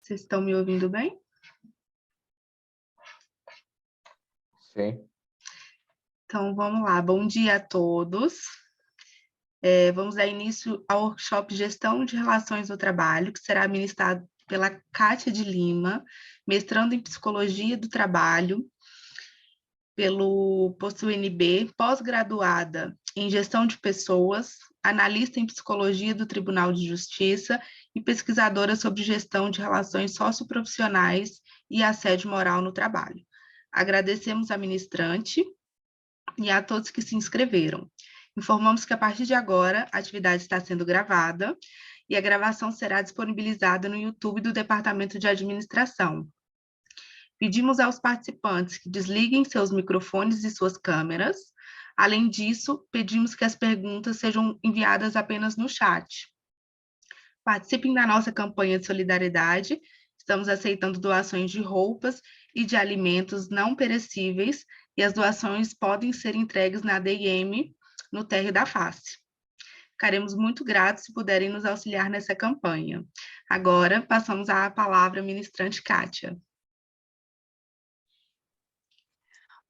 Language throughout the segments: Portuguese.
Vocês estão me ouvindo bem? Sim. Então, vamos lá. Bom dia a todos. Vamos dar início ao workshop Gestão de Relações do Trabalho, que será ministrado pela Kátia de Lima, mestrando em Psicologia do Trabalho, pelo PostUNB, pós-graduada em Gestão de Pessoas, analista em Psicologia do Tribunal de Justiça e pesquisadora sobre gestão de relações socioprofissionais e assédio moral no trabalho. Agradecemos à ministrante e a todos que se inscreveram. Informamos que a partir de agora a atividade está sendo gravada e a gravação será disponibilizada no YouTube do Departamento de Administração. Pedimos aos participantes que desliguem seus microfones e suas câmeras. Além disso, pedimos que as perguntas sejam enviadas apenas no chat. Participem da nossa campanha de solidariedade. Estamos aceitando doações de roupas e de alimentos não perecíveis, e as doações podem ser entregues na DIM, no térreo da face. Ficaremos muito gratos se puderem nos auxiliar nessa campanha. Agora, passamos a palavra à ministrante Kátia.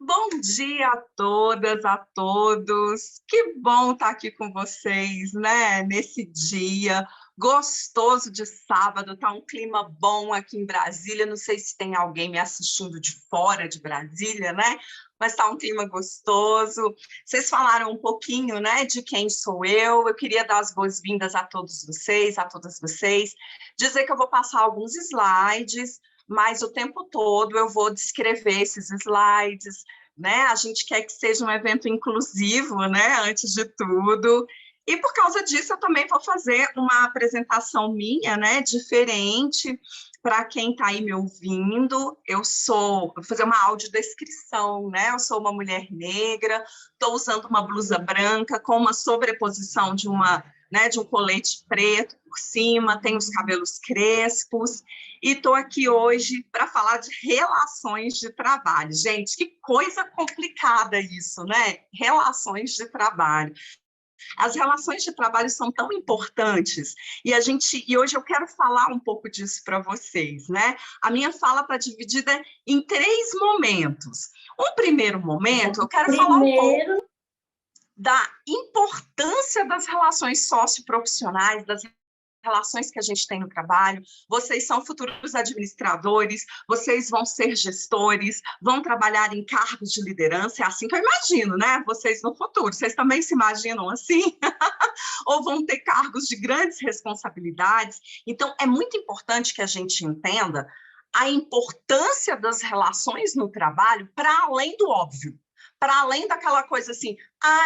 Bom dia a todas, a todos. Que bom estar aqui com vocês, né? Nesse dia gostoso de sábado, tá um clima bom aqui em Brasília. Não sei se tem alguém me assistindo de fora de Brasília, né? Mas tá um clima gostoso. Vocês falaram um pouquinho, né, de quem sou eu. Eu queria dar as boas-vindas a todos vocês, a todas vocês. Dizer que eu vou passar alguns slides, mas o tempo todo eu vou descrever esses slides, né? A gente quer que seja um evento inclusivo, né? Antes de tudo. E por causa disso, eu também vou fazer uma apresentação minha, né? Diferente para quem está aí me ouvindo. Vou fazer uma audiodescrição, né? Eu sou uma mulher negra, estou usando uma blusa branca com uma sobreposição de um colete preto por cima, tenho os cabelos crespos, e estou aqui hoje para falar de relações de trabalho. Gente, que coisa complicada isso, né? Relações de trabalho. As relações de trabalho são tão importantes, e hoje eu quero falar um pouco disso para vocês, né? A minha fala está dividida em 3 momentos. Um primeiro momento, eu quero falar um pouco da importância das relações socioprofissionais, das relações que a gente tem no trabalho. Vocês são futuros administradores, vocês vão ser gestores, vão trabalhar em cargos de liderança, é assim que eu imagino, né? Vocês no futuro, vocês também se imaginam assim? Ou vão ter cargos de grandes responsabilidades? Então, é muito importante que a gente entenda a importância das relações no trabalho para além do óbvio. Para além daquela coisa assim,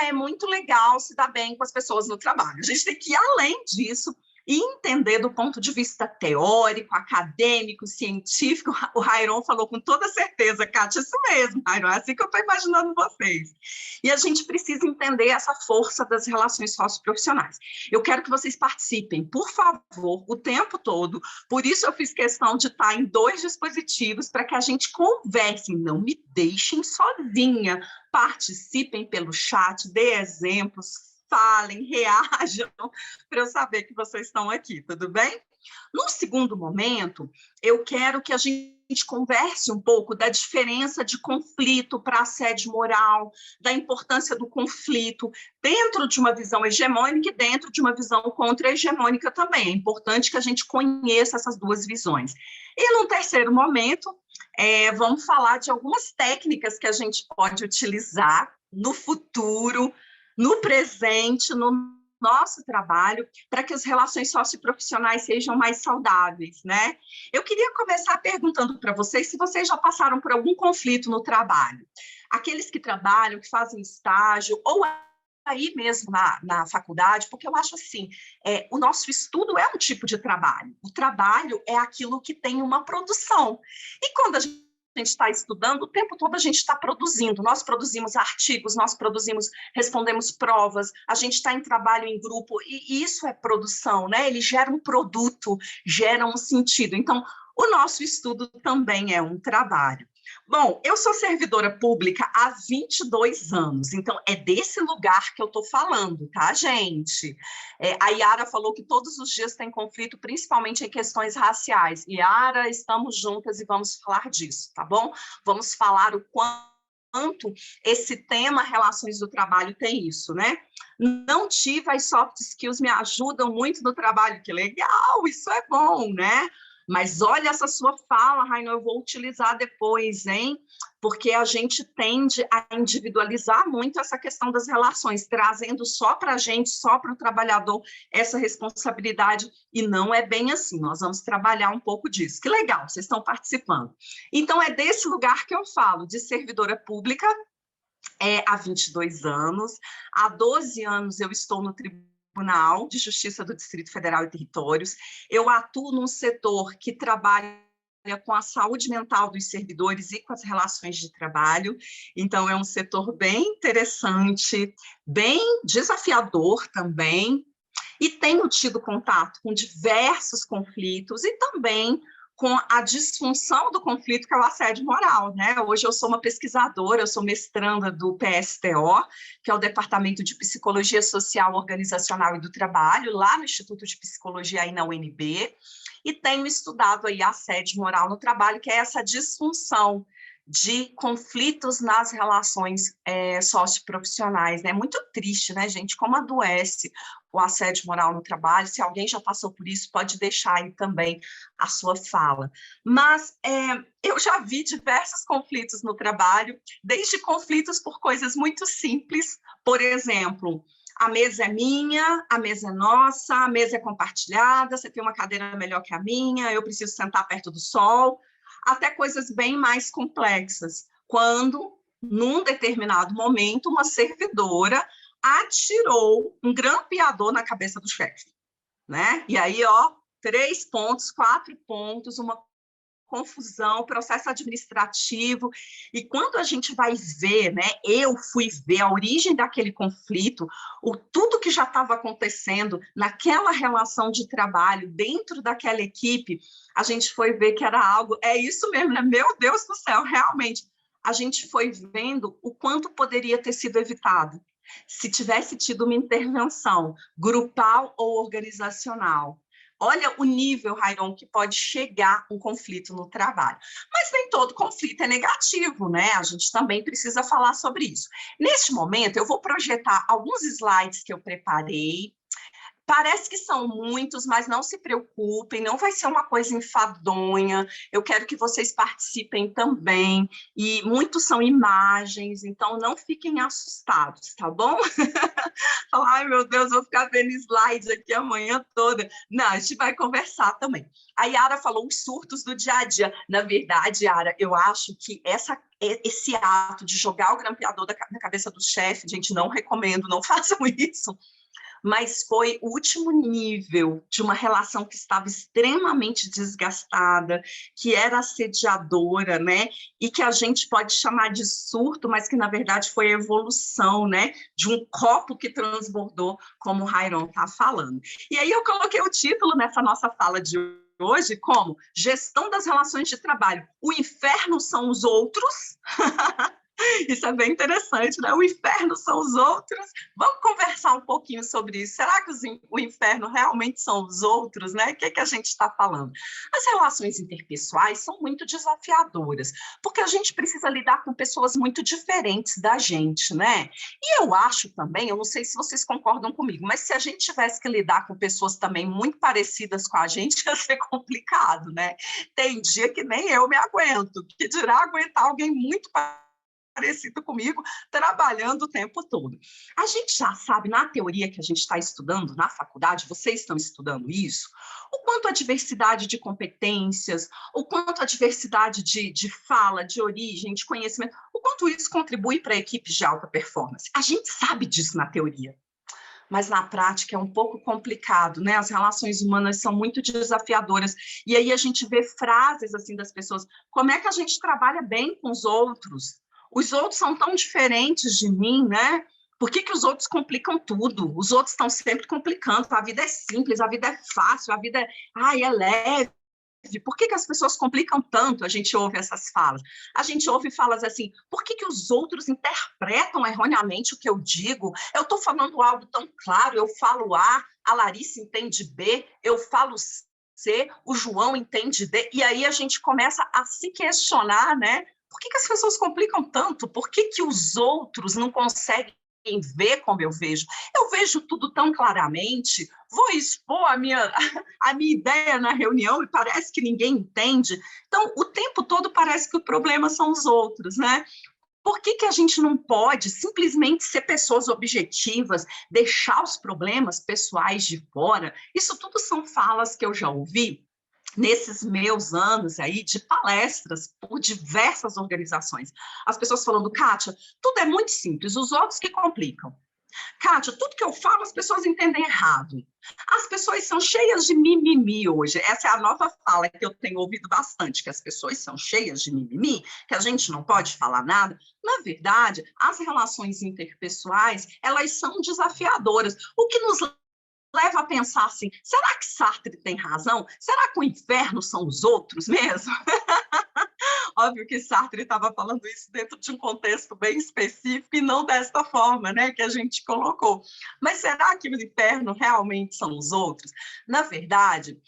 é muito legal se dar bem com as pessoas no trabalho. A gente tem que ir além disso e entender do ponto de vista teórico, acadêmico, científico. O Rairon falou com toda certeza, Kátia, isso mesmo, Rairon, é assim que eu estou imaginando vocês. E a gente precisa entender essa força das relações socioprofissionais. Eu quero que vocês participem, por favor, o tempo todo. Por isso eu fiz questão de estar em 2 dispositivos para que a gente converse. Não me deixem sozinha. Participem pelo chat, dê exemplos, falem, reajam, para eu saber que vocês estão aqui, tudo bem? No segundo momento, eu quero que a gente converse um pouco da diferença de conflito para assédio moral, da importância do conflito dentro de uma visão hegemônica e dentro de uma visão contra-hegemônica também. É importante que a gente conheça essas 2 visões. E no terceiro momento, vamos falar de algumas técnicas que a gente pode utilizar no futuro, no presente, no nosso trabalho, para que as relações socioprofissionais sejam mais saudáveis, né? Eu queria começar perguntando para vocês se vocês já passaram por algum conflito no trabalho. Aqueles que trabalham, que fazem estágio, ou aí mesmo na faculdade, porque eu acho assim, o nosso estudo é um tipo de trabalho. O trabalho é aquilo que tem uma produção. E quando a gente está estudando, o tempo todo a gente está produzindo. Nós produzimos artigos, respondemos provas, a gente está em trabalho em grupo, e isso é produção, né? Ele gera um produto, gera um sentido. Então, o nosso estudo também é um trabalho. Bom, eu sou servidora pública há 22 anos, então é desse lugar que eu estou falando, tá, gente? A Yara falou que todos os dias tem conflito, principalmente em questões raciais. Yara, estamos juntas e vamos falar disso, tá bom? Vamos falar o quanto esse tema relações do trabalho tem isso, né? Não tive as soft skills, me ajudam muito no trabalho, que legal, isso é bom, né? Mas olha essa sua fala, Rainer, eu vou utilizar depois, hein? Porque a gente tende a individualizar muito essa questão das relações, trazendo só para a gente, só para o trabalhador, essa responsabilidade, e não é bem assim, nós vamos trabalhar um pouco disso. Que legal, vocês estão participando. Então, é desse lugar que eu falo, de servidora pública, há 22 anos, há 12 anos eu estou no Tribunal de Justiça do Distrito Federal e Territórios. Eu atuo num setor que trabalha com a saúde mental dos servidores e com as relações de trabalho. Então, é um setor bem interessante, bem desafiador também, e tenho tido contato com diversos conflitos e também com a disfunção do conflito, que é o assédio moral, né? Hoje eu sou uma pesquisadora, eu sou mestranda do PSTO, que é o Departamento de Psicologia Social, Organizacional e do Trabalho, lá no Instituto de Psicologia aí na UNB, e tenho estudado aí assédio moral no trabalho, que é essa disfunção de conflitos nas relações socioprofissionais, né? É muito triste, né, gente? Como adoece o assédio moral no trabalho. Se alguém já passou por isso, pode deixar aí também a sua fala. Mas eu já vi diversos conflitos no trabalho, desde conflitos por coisas muito simples, por exemplo, a mesa é minha, a mesa é nossa, a mesa é compartilhada, você tem uma cadeira melhor que a minha, eu preciso sentar perto do sol, até coisas bem mais complexas, quando, num determinado momento, uma servidora atirou um grampeador na cabeça do chefe, né? E aí, 3 pontos, 4 pontos, uma confusão, processo administrativo, e quando a gente vai ver, né, eu fui ver a origem daquele conflito, tudo que já estava acontecendo naquela relação de trabalho, dentro daquela equipe, a gente foi ver que era algo, é isso mesmo, né? Meu Deus do céu, realmente, a gente foi vendo o quanto poderia ter sido evitado, se tivesse tido uma intervenção grupal ou organizacional. Olha o nível, Rairon, que pode chegar um conflito no trabalho. Mas nem todo conflito é negativo, né? A gente também precisa falar sobre isso. Neste momento, eu vou projetar alguns slides que eu preparei. Parece que são muitos, mas não se preocupem, não vai ser uma coisa enfadonha, eu quero que vocês participem também, e muitos são imagens, então não fiquem assustados, tá bom? Ai, meu Deus, vou ficar vendo slides aqui a manhã toda. Não, a gente vai conversar também. A Yara falou os surtos do dia a dia. Na verdade, Yara, eu acho que esse ato de jogar o grampeador na cabeça do chefe, gente, não recomendo, não façam isso, mas foi o último nível de uma relação que estava extremamente desgastada, que era assediadora, né? E que a gente pode chamar de surto, mas que, na verdade, foi a evolução, né? De um copo que transbordou, como o Rairon está falando. E aí eu coloquei o título nessa nossa fala de hoje como Gestão das Relações de Trabalho. O inferno são os outros... Isso é bem interessante, né? O inferno são os outros. Vamos conversar um pouquinho sobre isso. Será que o inferno realmente são os outros, né? O que é que a gente está falando? As relações interpessoais são muito desafiadoras, porque a gente precisa lidar com pessoas muito diferentes da gente, né? E eu acho também, eu não sei se vocês concordam comigo, mas se a gente tivesse que lidar com pessoas também muito parecidas com a gente, ia ser complicado, né? Tem dia que nem eu me aguento, que dirá aguentar alguém muito parecido comigo, trabalhando o tempo todo. A gente já sabe, na teoria que a gente está estudando na faculdade, vocês estão estudando isso, o quanto a diversidade de competências, o quanto a diversidade de fala, de origem, de conhecimento, o quanto isso contribui para equipes de alta performance. A gente sabe disso na teoria, mas na prática é um pouco complicado, né? As relações humanas são muito desafiadoras, e aí a gente vê frases assim das pessoas, como é que a gente trabalha bem com os outros? Os outros são tão diferentes de mim, né? Por que os outros complicam tudo? Os outros estão sempre complicando. A vida é simples, a vida é fácil, a vida é leve. Por que as pessoas complicam tanto? A gente ouve essas falas. A gente ouve falas assim, por que os outros interpretam erroneamente o que eu digo? Eu estou falando algo tão claro, eu falo A Larissa entende B, eu falo C, o João entende D, e aí a gente começa a se questionar, né? Por que as pessoas complicam tanto? Por que os outros não conseguem ver como eu vejo? Eu vejo tudo tão claramente, vou expor a minha ideia na reunião e parece que ninguém entende. Então, o tempo todo parece que o problema são os outros, né? Por que a gente não pode simplesmente ser pessoas objetivas, deixar os problemas pessoais de fora? Isso tudo são falas que eu já ouvi nesses meus anos aí de palestras por diversas organizações. As pessoas falando, Kátia, tudo é muito simples, os outros que complicam. Kátia, tudo que eu falo as pessoas entendem errado. As pessoas são cheias de mimimi hoje. Essa é a nova fala que eu tenho ouvido bastante, que as pessoas são cheias de mimimi, que a gente não pode falar nada. Na verdade, as relações interpessoais, elas são desafiadoras. O que nos leva a pensar assim, será que Sartre tem razão? Será que o inferno são os outros mesmo? Óbvio que Sartre estava falando isso dentro de um contexto bem específico e não desta forma, né, que a gente colocou. Mas será que o inferno realmente são os outros? Na verdade,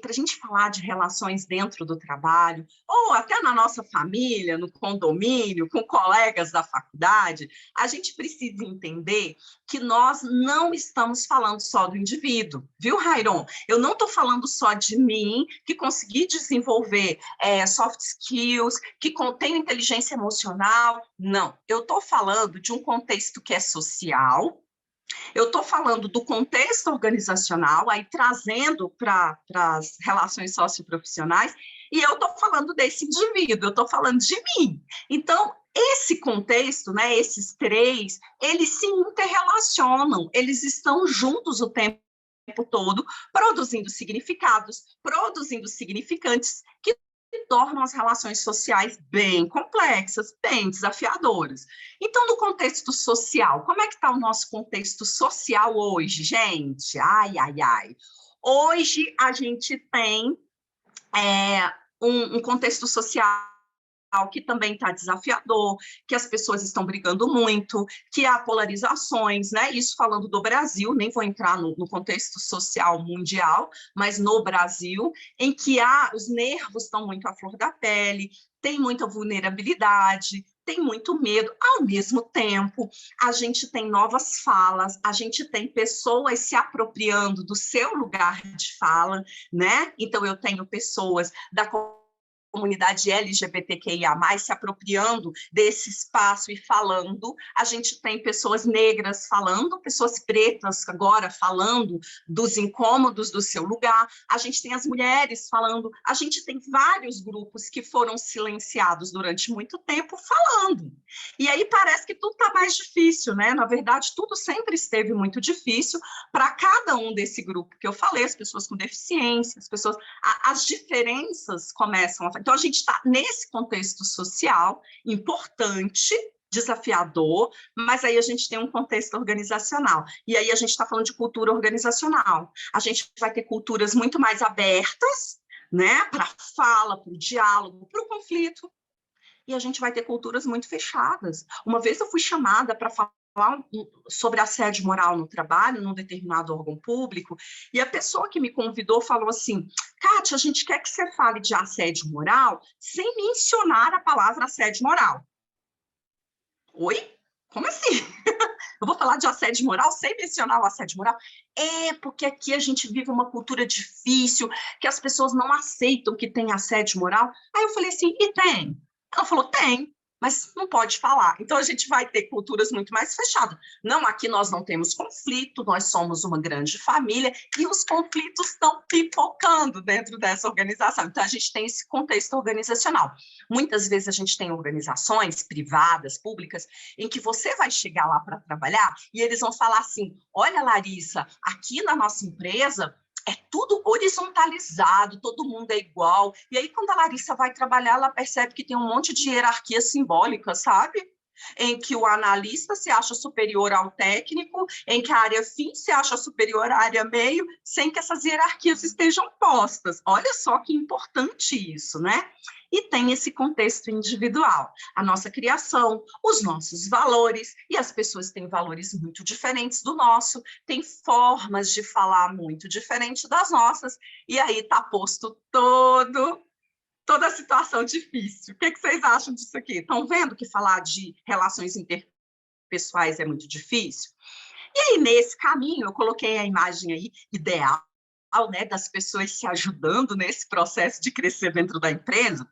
para a gente falar de relações dentro do trabalho, ou até na nossa família, no condomínio, com colegas da faculdade, a gente precisa entender que nós não estamos falando só do indivíduo, viu, Rairon? Eu não estou falando só de mim, que consegui desenvolver soft skills, que contém inteligência emocional. Não, eu estou falando de um contexto que é social, eu estou falando do contexto organizacional, aí trazendo para as relações socioprofissionais, e eu estou falando desse indivíduo, eu estou falando de mim. Então, esse contexto, né, esses três, eles se interrelacionam, eles estão juntos o tempo todo, produzindo significados, produzindo significantes que tornam as relações sociais bem complexas, bem desafiadoras. Então, no contexto social, como é que está o nosso contexto social hoje, gente? Ai, ai, ai. Hoje, a gente tem um contexto social que também está desafiador, que as pessoas estão brigando muito, que há polarizações, né? Isso falando do Brasil, nem vou entrar no contexto social mundial, mas no Brasil, em que os nervos estão muito à flor da pele, tem muita vulnerabilidade, tem muito medo. Ao mesmo tempo, a gente tem novas falas, a gente tem pessoas se apropriando do seu lugar de fala, né? Então, eu tenho pessoas da comunidade LGBTQIA+, se apropriando desse espaço e falando. A gente tem pessoas negras falando, pessoas pretas agora falando dos incômodos do seu lugar. A gente tem as mulheres falando. A gente tem vários grupos que foram silenciados durante muito tempo falando. E aí parece que tudo está mais difícil, né? Na verdade, tudo sempre esteve muito difícil para cada um desse grupo que eu falei, as pessoas com deficiência, as pessoas... As diferenças começam a... Então, a gente está nesse contexto social importante, desafiador, mas aí a gente tem um contexto organizacional. E aí a gente está falando de cultura organizacional. A gente vai ter culturas muito mais abertas, né, para a fala, para o diálogo, para o conflito. E a gente vai ter culturas muito fechadas. Uma vez eu fui chamada para falar sobre assédio moral no trabalho, num determinado órgão público, e a pessoa que me convidou falou assim, Kátia, a gente quer que você fale de assédio moral sem mencionar a palavra assédio moral. Oi? Como assim? Eu vou falar de assédio moral sem mencionar o assédio moral? Porque aqui a gente vive uma cultura difícil, que as pessoas não aceitam que tem assédio moral. Aí eu falei assim, e tem? Ela falou, tem. Mas não pode falar. Então, a gente vai ter culturas muito mais fechadas. Não, aqui nós não temos conflito, nós somos uma grande família e os conflitos estão pipocando dentro dessa organização. Então, a gente tem esse contexto organizacional. Muitas vezes a gente tem organizações privadas, públicas, em que você vai chegar lá para trabalhar e eles vão falar assim, olha, Larissa, aqui na nossa empresa... é tudo horizontalizado, todo mundo é igual. E aí, quando a Larissa vai trabalhar, ela percebe que tem um monte de hierarquia simbólica, sabe? em que o analista se acha superior ao técnico, em que a área fim se acha superior à área meio, sem que essas hierarquias estejam postas. Olha só que importante isso, né? E tem esse contexto individual, a nossa criação, os nossos valores, e as pessoas têm valores muito diferentes do nosso, têm formas de falar muito diferentes das nossas, e aí está posto toda a situação difícil. O que vocês acham disso aqui? Estão vendo que falar de relações interpessoais é muito difícil? E aí, nesse caminho, eu coloquei a imagem aí ideal, né, das pessoas se ajudando nesse processo de crescer dentro da empresa.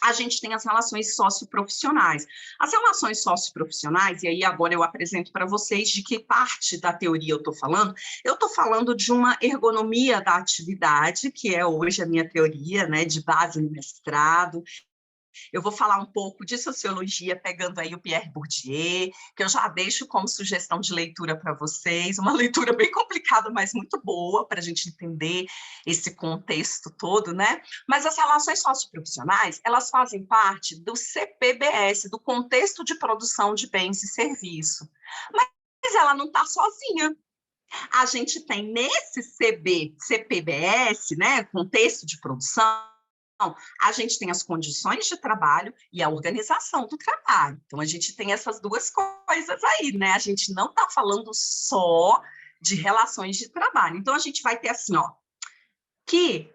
A gente tem as relações socioprofissionais. As relações socioprofissionais, e aí agora eu apresento para vocês de que parte da teoria eu estou falando de uma ergonomia da atividade, que é hoje a minha teoria, né, de base no mestrado. Eu vou falar um pouco de sociologia, pegando aí o Pierre Bourdieu, que eu já deixo como sugestão de leitura para vocês, uma leitura bem complicada, mas muito boa, para a gente entender esse contexto todo, né? Mas as relações socioprofissionais, elas fazem parte do CPBS, do contexto de produção de bens e serviços. Mas ela não está sozinha. A gente tem nesse CPBS, né, contexto de produção, a gente tem as condições de trabalho e a organização do trabalho. Então, a gente tem essas duas coisas aí, né? A gente não está falando só de relações de trabalho. Então, a gente vai ter assim, ó, que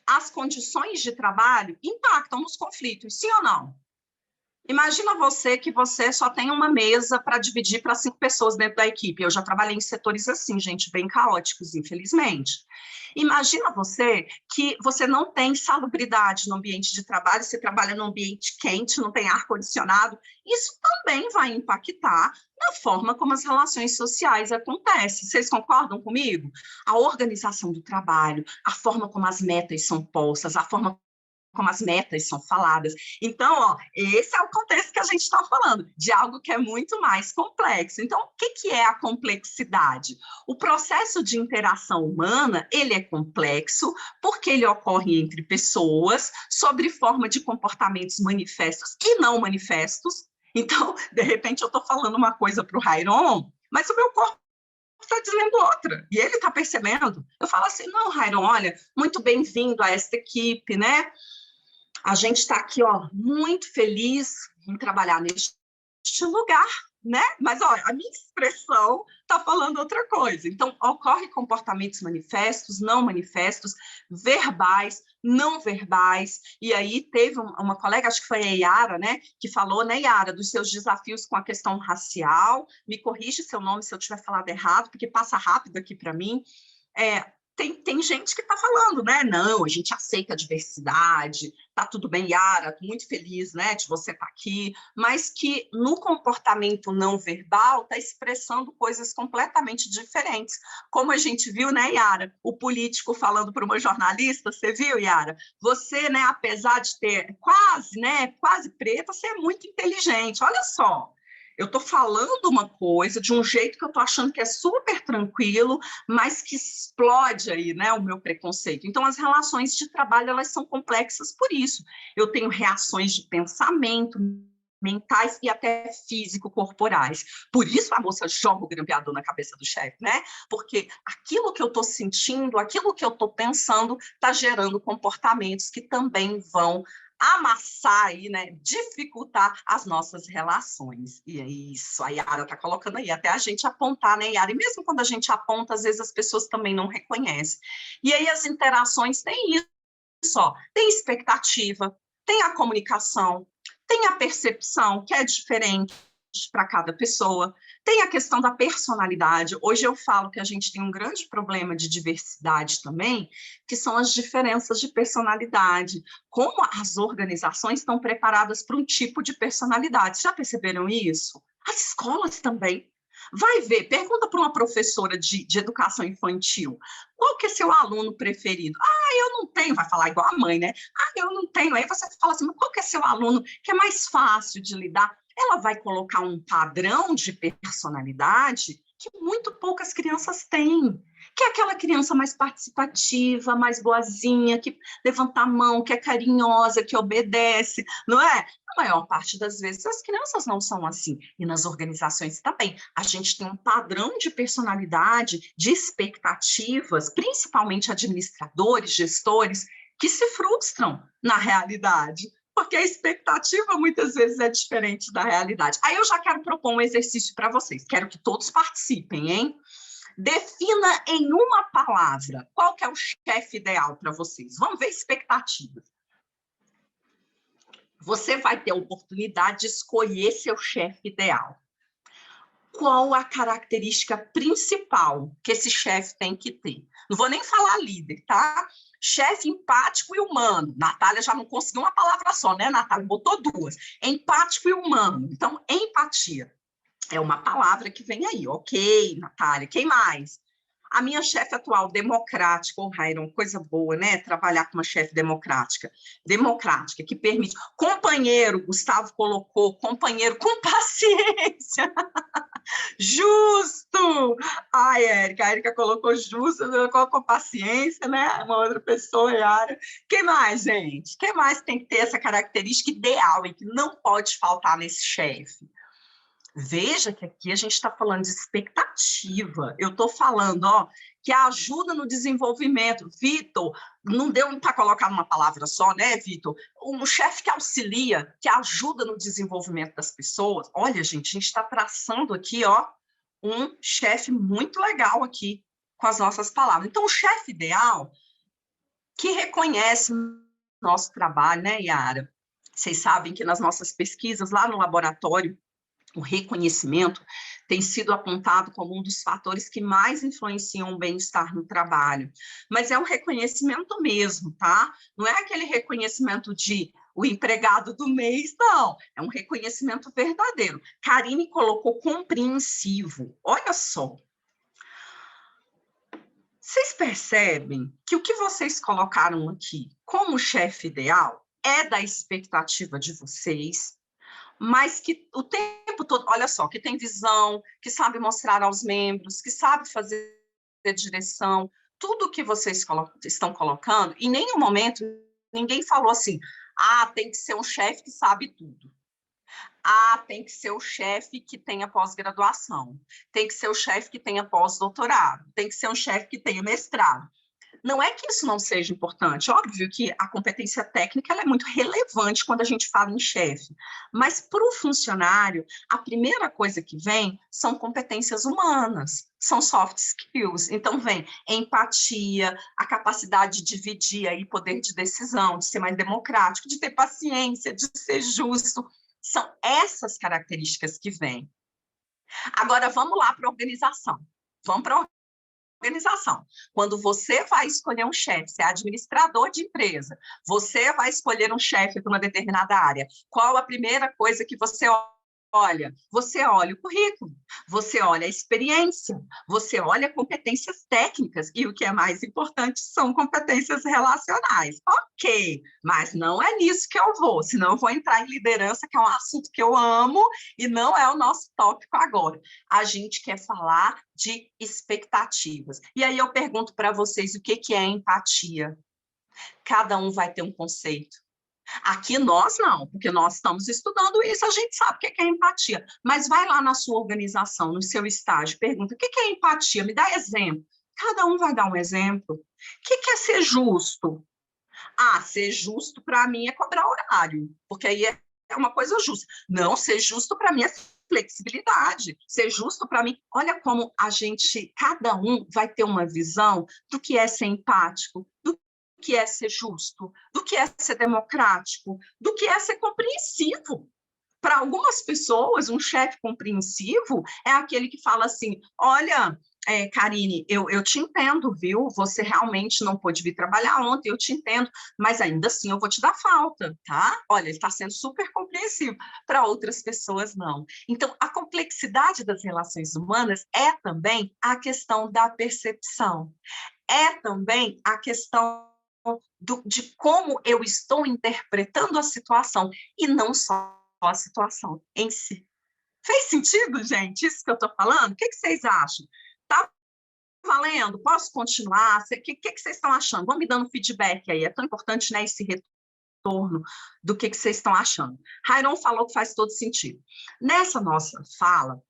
as condições de trabalho impactam nos conflitos, sim ou não? Imagina você que você só tem uma mesa para dividir para 5 pessoas dentro da equipe. Eu já trabalhei em setores assim, gente, bem caóticos, infelizmente. Imagina você que você não tem salubridade no ambiente de trabalho, você trabalha num ambiente quente, não tem ar-condicionado. Isso também vai impactar na forma como as relações sociais acontecem. Vocês concordam comigo? A organização do trabalho, a forma como as metas são postas, a forma como as metas são faladas. Então, ó, esse é o contexto que a gente está falando, de algo que é muito mais complexo. Então, o que é a complexidade? O processo de interação humana, ele é complexo porque ele ocorre entre pessoas, sobre forma de comportamentos manifestos e não manifestos. Então, de repente, eu estou falando uma coisa para o Rairon, mas o meu corpo está dizendo outra, e ele está percebendo. Eu falo assim, não, Rairon, olha, muito bem-vindo a esta equipe, né? A gente está aqui, ó, muito feliz em trabalhar neste lugar, né? Mas, ó, a minha expressão está falando outra coisa. Então, ocorre comportamentos manifestos, não manifestos, verbais, não verbais. E aí teve uma colega, acho que foi a Yara, né, que falou, né, Yara, dos seus desafios com a questão racial. Me corrige seu nome se eu tiver falado errado, porque passa rápido aqui para mim. Tem gente que está falando, né? Não, a gente aceita a diversidade, tá tudo bem, Yara, tô muito feliz, né, de você estar aqui, mas que no comportamento não verbal está expressando coisas completamente diferentes. Como a gente viu, né, Yara, o político falando para uma jornalista, você viu, Yara? Você, né, apesar de ter quase preta, você é muito inteligente, olha só. Eu estou falando uma coisa de um jeito que eu estou achando que é super tranquilo, mas que explode aí, né, o meu preconceito. Então, as relações de trabalho, elas são complexas por isso. Eu tenho reações de pensamento, mentais e até físico-corporais. Por isso a moça joga o grampeador na cabeça do chefe, né? Porque aquilo que eu estou sentindo, aquilo que eu estou pensando, está gerando comportamentos que também vão amassar aí, né, dificultar as nossas relações. E é isso, a Yara está colocando aí, até a gente apontar, né, Yara? E mesmo quando a gente aponta, às vezes as pessoas também não reconhecem. E aí as interações têm isso, ó, tem expectativa, tem a comunicação, tem a percepção, que é diferente para cada pessoa, tem a questão da personalidade. Hoje eu falo que a gente tem um grande problema de diversidade também, que são as diferenças de personalidade. Como as organizações estão preparadas para um tipo de personalidade. Já perceberam isso? As escolas também. Vai ver, pergunta para uma professora de educação infantil, qual que é seu aluno preferido? Eu não tenho, vai falar igual a mãe, né? Eu não tenho. Aí você fala assim, mas qual que é seu aluno que é mais fácil de lidar? Ela vai colocar um padrão de personalidade que muito poucas crianças têm, que é aquela criança mais participativa, mais boazinha, que levanta a mão, que é carinhosa, que obedece, não é? A maior parte das vezes as crianças não são assim. E nas organizações também. A gente tem um padrão de personalidade, de expectativas, principalmente administradores, gestores, que se frustram na realidade, porque a expectativa muitas vezes é diferente da realidade. Aí eu já quero propor um exercício para vocês, quero que todos participem, hein? Defina em uma palavra qual que é o chefe ideal para vocês. Vamos ver expectativas. Você vai ter a oportunidade de escolher seu chefe ideal. Qual a característica principal que esse chefe tem que ter? Não vou nem falar líder, tá? Chefe empático e humano. Natália já não conseguiu uma palavra só, né, Natália? Botou duas. Empático e humano. Então, empatia é uma palavra que vem aí. Ok, Natália. Quem mais? A minha chefe atual, democrática, Rairon, coisa boa, né? Trabalhar com uma chefe democrática, que permite. Companheiro, Gustavo colocou, companheiro com paciência. Justo! Ai, Érica, a Érica colocou justo, colocou paciência, né? Uma outra pessoa, Yara. Quem mais, gente? Quem mais tem que ter essa característica ideal e que não pode faltar nesse chefe? Veja que aqui a gente está falando de expectativa. Eu estou falando, ó, que ajuda no desenvolvimento. Vitor, não deu para colocar uma palavra só, né, Vitor? Um chefe que auxilia, que ajuda no desenvolvimento das pessoas. Olha, gente, a gente está traçando aqui, ó, um chefe muito legal aqui com as nossas palavras. Então, o chefe ideal que reconhece o nosso trabalho, né, Yara? Vocês sabem que nas nossas pesquisas lá no laboratório, o reconhecimento tem sido apontado como um dos fatores que mais influenciam o bem-estar no trabalho. Mas é um reconhecimento mesmo, tá? Não é aquele reconhecimento de o empregado do mês, não. É um reconhecimento verdadeiro. Karine colocou compreensivo. Olha só. Vocês percebem que o que vocês colocaram aqui como chefe ideal é da expectativa de vocês, mas que o tempo todo, olha só, que tem visão, que sabe mostrar aos membros, que sabe fazer direção, tudo que vocês estão colocando, em nenhum momento ninguém falou assim, tem que ser um chefe que sabe tudo. Tem que ser o chefe que tenha pós-graduação, tem que ser o chefe que tenha pós-doutorado, tem que ser um chefe que tenha mestrado. Não é que isso não seja importante, óbvio que a competência técnica ela é muito relevante quando a gente fala em chefe, mas para o funcionário, a primeira coisa que vem são competências humanas, são soft skills, então vem empatia, a capacidade de dividir aí poder de decisão, de ser mais democrático, de ter paciência, de ser justo, são essas características que vêm. Agora vamos lá para a organização, vamos para a organização. Quando você vai escolher um chefe, você é administrador de empresa, você vai escolher um chefe para uma determinada área, qual a primeira coisa que você olha? Você olha o currículo, você olha a experiência, você olha competências técnicas e o que é mais importante são competências relacionais. Ok, mas não é nisso que eu vou, senão eu vou entrar em liderança, que é um assunto que eu amo e não é o nosso tópico agora. A gente quer falar de expectativas. E aí eu pergunto para vocês o que é empatia. Cada um vai ter um conceito. Aqui nós não, porque nós estamos estudando isso, a gente sabe o que é empatia. Mas vai lá na sua organização, no seu estágio, pergunta, o que é empatia? Me dá exemplo. Cada um vai dar um exemplo. O que é ser justo? Ser justo para mim é cobrar horário, porque aí é uma coisa justa. Não, ser justo para mim é flexibilidade. Ser justo para mim, olha como cada um vai ter uma visão do que é ser empático, do que é ser justo, do que é ser democrático, do que é ser compreensivo. Para algumas pessoas, um chefe compreensivo é aquele que fala assim, olha, Karine, eu te entendo, viu? Você realmente não pôde vir trabalhar ontem, eu te entendo, mas ainda assim eu vou te dar falta, tá? Olha, ele está sendo super compreensivo. Para outras pessoas, não. Então, a complexidade das relações humanas é também a questão da percepção. É também a questão de como eu estou interpretando a situação e não só a situação em si. Fez sentido, gente, isso que eu estou falando? O que vocês acham? Estava valendo? Posso continuar? O que vocês estão achando? Vão me dando feedback aí. É tão importante, né, esse retorno do que vocês estão achando. Rairon falou que faz todo sentido. Nessa nossa fala,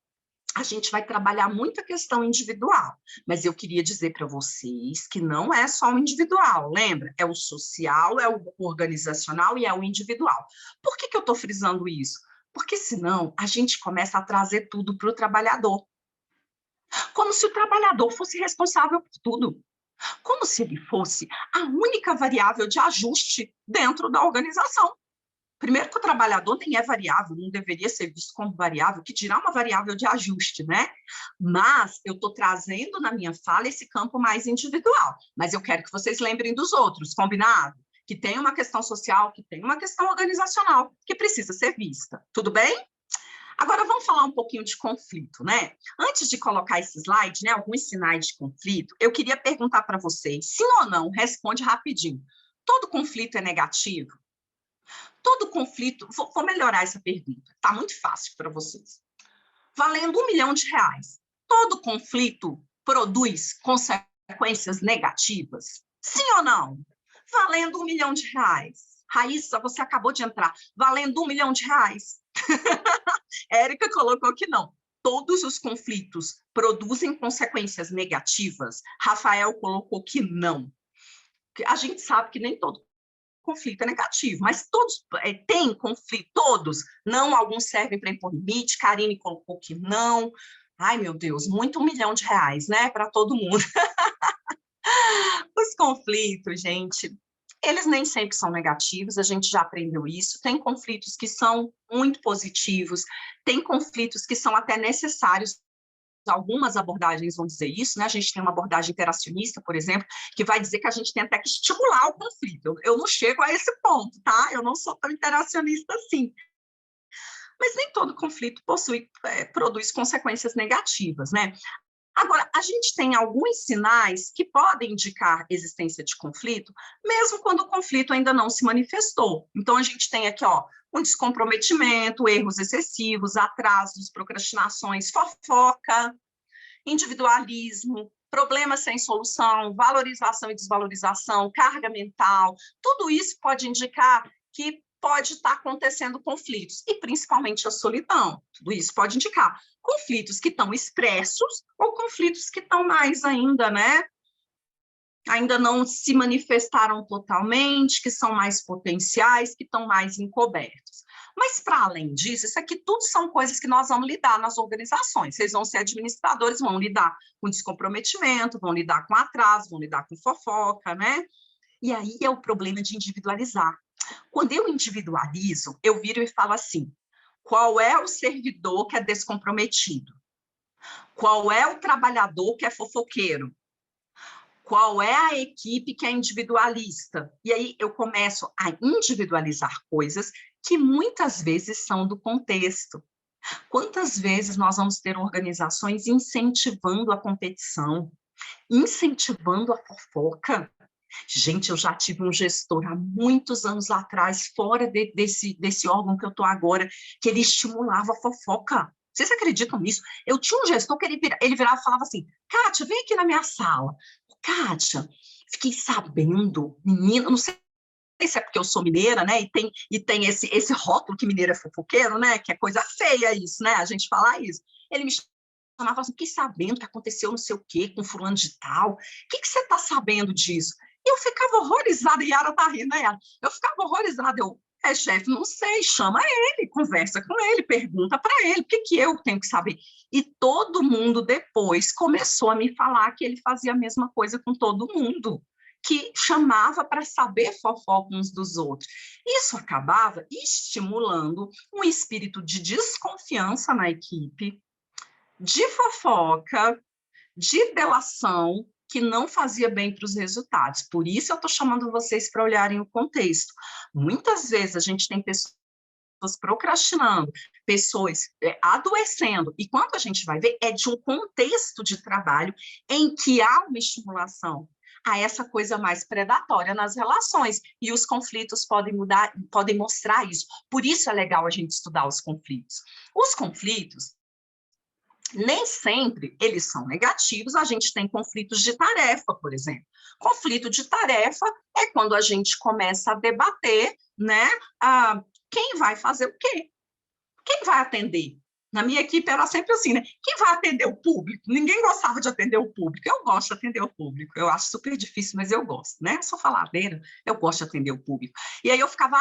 a gente vai trabalhar muito a questão individual, mas eu queria dizer para vocês que não é só o individual, lembra? É o social, é o organizacional e é o individual. Por que eu estou frisando isso? Porque senão a gente começa a trazer tudo para o trabalhador. Como se o trabalhador fosse responsável por tudo. Como se ele fosse a única variável de ajuste dentro da organização. Primeiro que o trabalhador nem é variável, não deveria ser visto como variável, que dirá uma variável de ajuste, né? Mas eu estou trazendo na minha fala esse campo mais individual. Mas eu quero que vocês lembrem dos outros, combinado? Que tem uma questão social, que tem uma questão organizacional, que precisa ser vista. Tudo bem? Agora, vamos falar um pouquinho de conflito, né? Antes de colocar esse slide, né, alguns sinais de conflito, eu queria perguntar para vocês, sim ou não, responde rapidinho. Todo conflito é negativo? Todo conflito, vou melhorar essa pergunta, tá muito fácil para vocês. Valendo R$1 milhão, todo conflito produz consequências negativas? Sim ou não? Valendo R$1 milhão. Raíssa, você acabou de entrar. Valendo R$1 milhão. Érica colocou que não. Todos os conflitos produzem consequências negativas? Rafael colocou que não. A gente sabe que nem todo conflito é negativo, mas todos têm conflito, todos. Não, alguns servem para impor limite. Karine colocou que não. Ai, meu Deus, muito R$1 milhão, né, para todo mundo. Os conflitos, gente, eles nem sempre são negativos, a gente já aprendeu isso. Tem conflitos que são muito positivos, tem conflitos que são até necessários. Algumas abordagens vão dizer isso, né? A gente tem uma abordagem interacionista, por exemplo, que vai dizer que a gente tem até que estimular o conflito. Eu não chego a esse ponto, tá? Eu não sou tão interacionista assim. Mas nem todo conflito produz consequências negativas, né? Agora, a gente tem alguns sinais que podem indicar existência de conflito, mesmo quando o conflito ainda não se manifestou. Então, a gente tem aqui, ó, um descomprometimento, erros excessivos, atrasos, procrastinações, fofoca, individualismo, problemas sem solução, valorização e desvalorização, carga mental. Tudo isso pode indicar que pode estar acontecendo conflitos, e principalmente a solidão. Tudo isso pode indicar conflitos que estão expressos ou conflitos que estão mais ainda, né? Ainda não se manifestaram totalmente, que são mais potenciais, que estão mais encobertos. Mas, para além disso, isso aqui tudo são coisas que nós vamos lidar nas organizações. Vocês vão ser administradores, vão lidar com descomprometimento, vão lidar com atraso, vão lidar com fofoca, né? E aí é o problema de individualizar. Quando eu individualizo, eu viro e falo assim, qual é o servidor que é descomprometido? Qual é o trabalhador que é fofoqueiro? Qual é a equipe que é individualista? E aí eu começo a individualizar coisas que muitas vezes são do contexto. Quantas vezes nós vamos ter organizações incentivando a competição, incentivando a fofoca? Gente, eu já tive um gestor há muitos anos atrás, fora desse órgão que eu estou agora, que ele estimulava a fofoca. Vocês acreditam nisso? Eu tinha um gestor que ele virava e falava assim, Kátia, vem aqui na minha sala. Kátia, fiquei sabendo, menina, não sei se é porque eu sou mineira, né, e tem esse rótulo que mineiro é fofoqueiro, né, que é coisa feia isso, né, a gente falar isso. Ele me chamava assim, fiquei sabendo que aconteceu não sei o quê com fulano de tal. O que você está sabendo disso? E eu ficava horrorizada, e Yara tá rindo, né, Yara? Eu ficava horrorizada, chefe, não sei, chama ele, conversa com ele, pergunta para ele, o que eu tenho que saber? E todo mundo depois começou a me falar que ele fazia a mesma coisa com todo mundo, que chamava para saber fofoca uns dos outros. Isso acabava estimulando um espírito de desconfiança na equipe, de fofoca, de delação, que não fazia bem para os resultados. Por isso eu estou chamando vocês para olharem o contexto. Muitas vezes a gente tem pessoas procrastinando, pessoas adoecendo, e quando a gente vai ver, é de um contexto de trabalho em que há uma estimulação a essa coisa mais predatória nas relações, e os conflitos podem mostrar isso. Por isso é legal a gente estudar os conflitos. Os conflitos, Nem sempre eles são negativos, a gente tem conflitos de tarefa, por exemplo. Conflito de tarefa é quando a gente começa a debater, né, quem vai fazer o quê? Quem vai atender? Na minha equipe era sempre assim, né? Quem vai atender o público? Ninguém gostava de atender o público. Eu gosto de atender o público. Eu acho super difícil, mas eu gosto, né? Eu sou faladeira, eu gosto de atender o público. E aí eu ficava,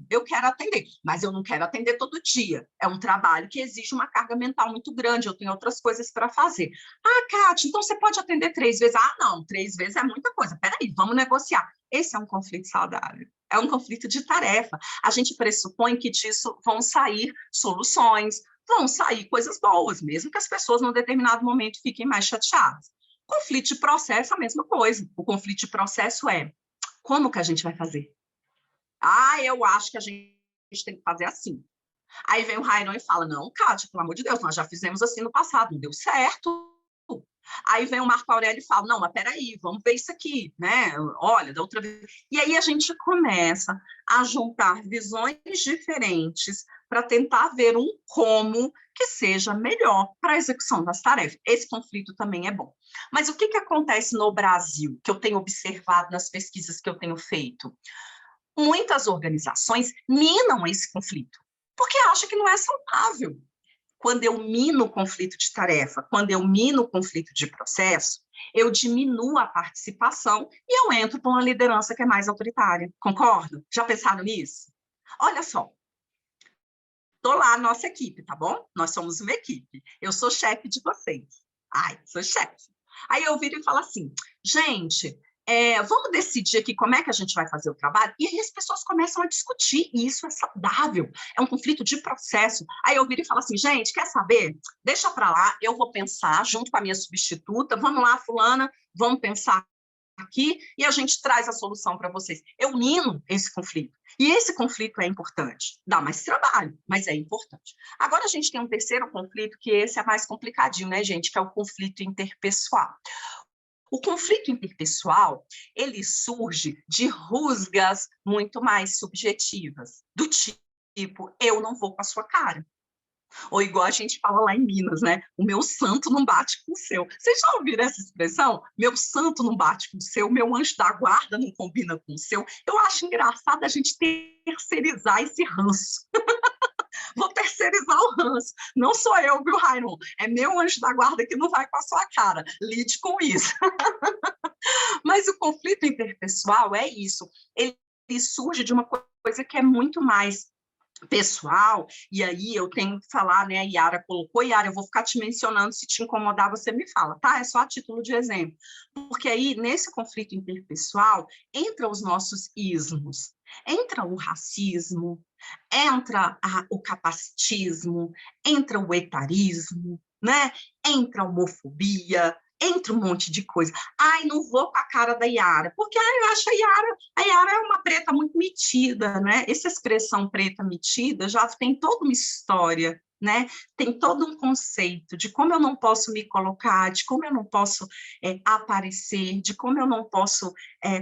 eu quero atender, mas eu não quero atender todo dia. É um trabalho que exige uma carga mental muito grande, eu tenho outras coisas para fazer. Ah, Kátia, então você pode atender 3 vezes. Ah, não, 3 vezes é muita coisa. Peraí, vamos negociar. Esse é um conflito saudável. É um conflito de tarefa. A gente pressupõe que disso vão sair soluções, vão sair coisas boas, mesmo que as pessoas, num determinado momento, fiquem mais chateadas. Conflito de processo, a mesma coisa. O conflito de processo é, como que a gente vai fazer? Ah, eu acho que a gente tem que fazer assim. Aí vem o Rainon e fala, não, Kátia, pelo amor de Deus, nós já fizemos assim no passado, não deu certo. Aí vem o Marco Aurélio e fala, não, mas peraí, vamos ver isso aqui, né? Olha, da outra vez. E aí a gente começa a juntar visões diferentes para tentar ver um como que seja melhor para a execução das tarefas. Esse conflito também é bom. Mas o que acontece no Brasil, que eu tenho observado nas pesquisas que eu tenho feito? Muitas organizações minam esse conflito, porque acham que não é saudável. Quando eu mino o conflito de tarefa, quando eu mino o conflito de processo, eu diminuo a participação e eu entro para uma liderança que é mais autoritária. Concordo? Já pensaram nisso? Olha só, estou lá a nossa equipe, tá bom? Nós somos uma equipe. Eu sou chefe de vocês. Ai, sou chefe. Aí eu viro e falo assim, gente, vamos decidir aqui como é que a gente vai fazer o trabalho? E aí as pessoas começam a discutir, e isso é saudável, é um conflito de processo. Aí eu viro e falo assim, gente, quer saber? Deixa para lá, eu vou pensar junto com a minha substituta, vamos lá, fulana, vamos pensar aqui e a gente traz a solução para vocês. Eu mino esse conflito. E esse conflito é importante. Dá mais trabalho, mas é importante. Agora a gente tem um terceiro conflito, que esse é mais complicadinho, né, gente? Que é o conflito interpessoal. O conflito interpessoal, ele surge de rusgas muito mais subjetivas, do tipo, eu não vou com a sua cara. Ou igual a gente fala lá em Minas, né? O meu santo não bate com o seu. Vocês já ouviram essa expressão? Meu santo não bate com o seu, meu anjo da guarda não combina com o seu. Eu acho engraçado a gente terceirizar esse ranço. Vou terceirizar o ranço. Não sou eu, viu, Rainon? É meu anjo da guarda que não vai com a sua cara. Lide com isso. Mas o conflito interpessoal é isso. Ele surge de uma coisa que é muito mais pessoal, e aí eu tenho que falar, né, a Yara colocou, Yara, eu vou ficar te mencionando, se te incomodar, você me fala, tá? É só a título de exemplo. Porque aí, nesse conflito interpessoal, entra os nossos ismos, entra o racismo, entra o capacitismo, entra o etarismo, né? Entra a homofobia, entra um monte de coisa. Ai, não vou com a cara da Yara, porque eu acho a Yara é uma preta muito metida, né? Essa expressão preta metida já tem toda uma história, né? Tem todo um conceito de como eu não posso me colocar, de como eu não posso aparecer, de como eu não posso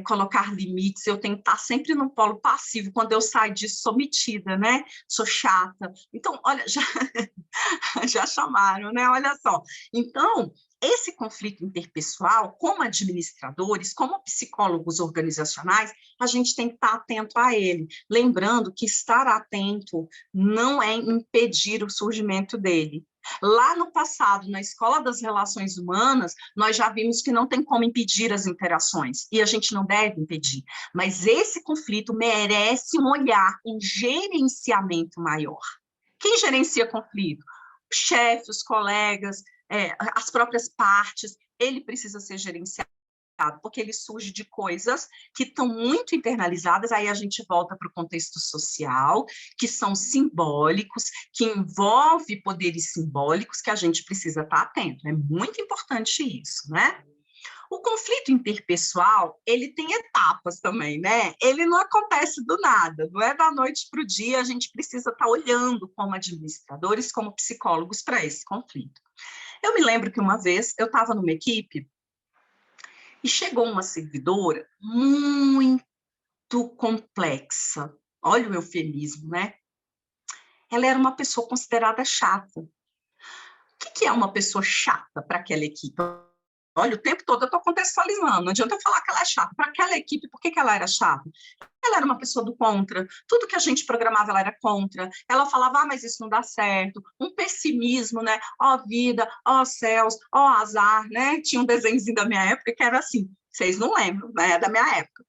colocar limites, eu tenho que estar sempre no polo passivo, quando eu saio disso sou metida, né? Sou chata. Então, olha, já chamaram, né? Olha só. Então, esse conflito interpessoal, como administradores, como psicólogos organizacionais, a gente tem que estar atento a ele. Lembrando que estar atento não é impedir o surgimento dele. Lá no passado, na Escola das Relações Humanas, nós já vimos que não tem como impedir as interações, e a gente não deve impedir. Mas esse conflito merece um olhar, um gerenciamento maior. Quem gerencia conflito? O chefe, os colegas, as próprias partes, ele precisa ser gerenciado, porque ele surge de coisas que estão muito internalizadas, aí a gente volta para o contexto social, que são simbólicos, que envolve poderes simbólicos, que a gente precisa estar atento. É muito importante isso, né? O conflito interpessoal, ele tem etapas também, né? Ele não acontece do nada, não é da noite para o dia, a gente precisa estar olhando como administradores, como psicólogos para esse conflito. Eu me lembro que uma vez eu estava numa equipe e chegou uma servidora muito complexa. Olha o eufemismo, né? Ela era uma pessoa considerada chata. O que é uma pessoa chata para aquela equipe? Olha, o tempo todo eu estou contextualizando, não adianta eu falar que ela é chata. Para aquela equipe, por que ela era chata? Ela era uma pessoa do contra, tudo que a gente programava ela era contra, ela falava, mas isso não dá certo, um pessimismo, né? Ó vida, ó céus, ó azar, né? Tinha um desenhozinho da minha época que era assim, vocês não lembram, né? É da minha época.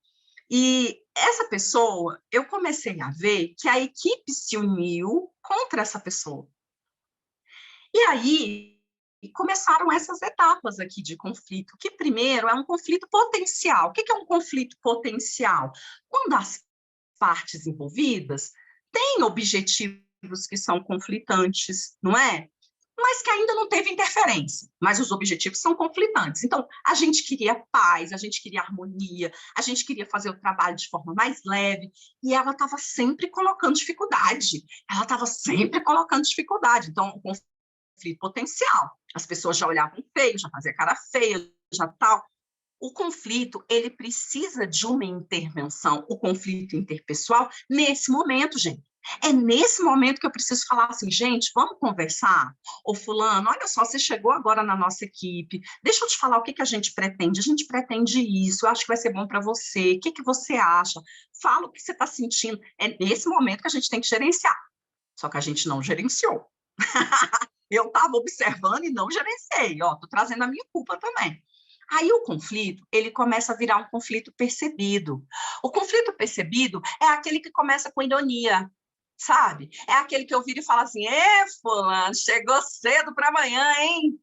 E essa pessoa, eu comecei a ver que a equipe se uniu contra essa pessoa. E aí começaram essas etapas aqui de conflito, que primeiro é um conflito potencial. O que é um conflito potencial? Quando as partes envolvidas têm objetivos que são conflitantes, não é? Mas que ainda não teve interferência, mas os objetivos são conflitantes. Então, a gente queria paz, a gente queria harmonia, a gente queria fazer o trabalho de forma mais leve, e ela estava sempre colocando dificuldade. Ela estava sempre colocando dificuldade. Então, o conflito potencial. As pessoas já olhavam feio, já faziam cara feia, já tal. O conflito, ele precisa de uma intervenção, o conflito interpessoal, nesse momento, gente. É nesse momento que eu preciso falar assim, gente, vamos conversar? Ô fulano, olha só, você chegou agora na nossa equipe, deixa eu te falar o que a gente pretende. A gente pretende isso, eu acho que vai ser bom para você. O que você acha? Fala o que você está sentindo. É nesse momento que a gente tem que gerenciar. Só que a gente não gerenciou. Eu estava observando e não gerenciei. Estou trazendo a minha culpa também. Aí o conflito, ele começa a virar um conflito percebido. O conflito percebido é aquele que começa com ironia, sabe? É aquele que eu viro e falo assim, fulano, chegou cedo para amanhã, hein?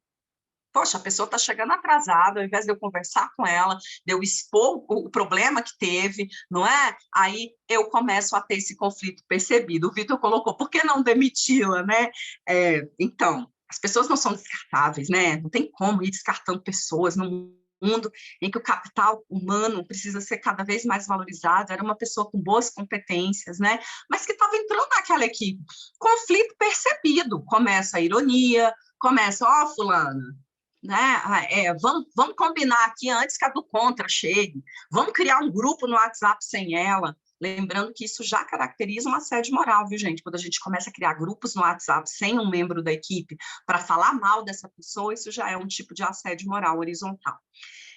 Poxa, a pessoa está chegando atrasada, ao invés de eu conversar com ela, de eu expor o problema que teve, não é? Aí eu começo a ter esse conflito percebido. O Vitor colocou, por que não demiti-la, né? Então, as pessoas não são descartáveis, né? Não tem como ir descartando pessoas num mundo em que o capital humano precisa ser cada vez mais valorizado. Era uma pessoa com boas competências, né? Mas que estava entrando naquela equipe. Conflito percebido. Começa a ironia, começa, fulano, né? Vamos combinar aqui antes que a do contra chegue. Vamos criar um grupo no WhatsApp sem ela. Lembrando que isso já caracteriza um assédio moral, viu, gente? Quando a gente começa a criar grupos no WhatsApp sem um membro da equipe para falar mal dessa pessoa, isso já é um tipo de assédio moral horizontal.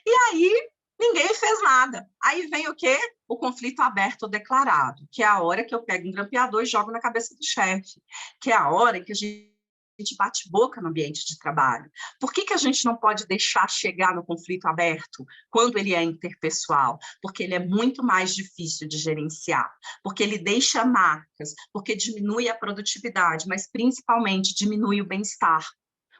E aí, ninguém fez nada. Aí vem o quê? O conflito aberto declarado, que é a hora que eu pego um grampeador e jogo na cabeça do chefe, que é a hora em que a gente bate boca no ambiente de trabalho. Por que a gente não pode deixar chegar no conflito aberto quando ele é interpessoal? Porque ele é muito mais difícil de gerenciar, porque ele deixa marcas, porque diminui a produtividade, mas principalmente diminui o bem-estar.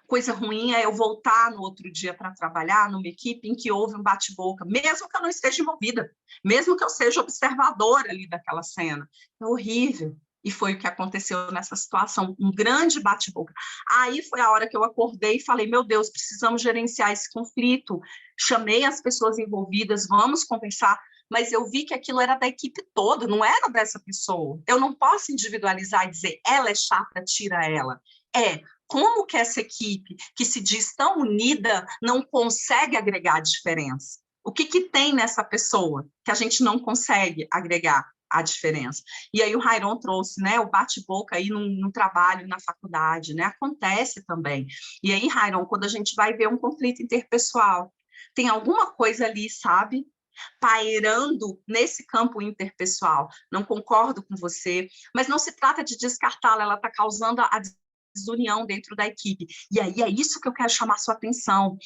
Coisa ruim é eu voltar no outro dia para trabalhar numa equipe em que houve um bate-boca, mesmo que eu não esteja envolvida, mesmo que eu seja observadora ali daquela cena. É horrível. E foi o que aconteceu nessa situação, um grande bate-boca. Aí foi a hora que eu acordei e falei, meu Deus, precisamos gerenciar esse conflito. Chamei as pessoas envolvidas, vamos conversar, mas eu vi que aquilo era da equipe toda, não era dessa pessoa. Eu não posso individualizar e dizer, ela é chata, tira ela. Como que essa equipe, que se diz tão unida, não consegue agregar diferença? O que tem nessa pessoa que a gente não consegue agregar a diferença? E aí o Rairon trouxe, né, o bate-boca aí no trabalho, na faculdade, né? Acontece também. E aí, Rairon, quando a gente vai ver um conflito interpessoal, tem alguma coisa ali, sabe? Pairando nesse campo interpessoal. Não concordo com você, mas não se trata de descartá-la, ela está causando a desunião dentro da equipe. E aí é isso que eu quero chamar sua atenção.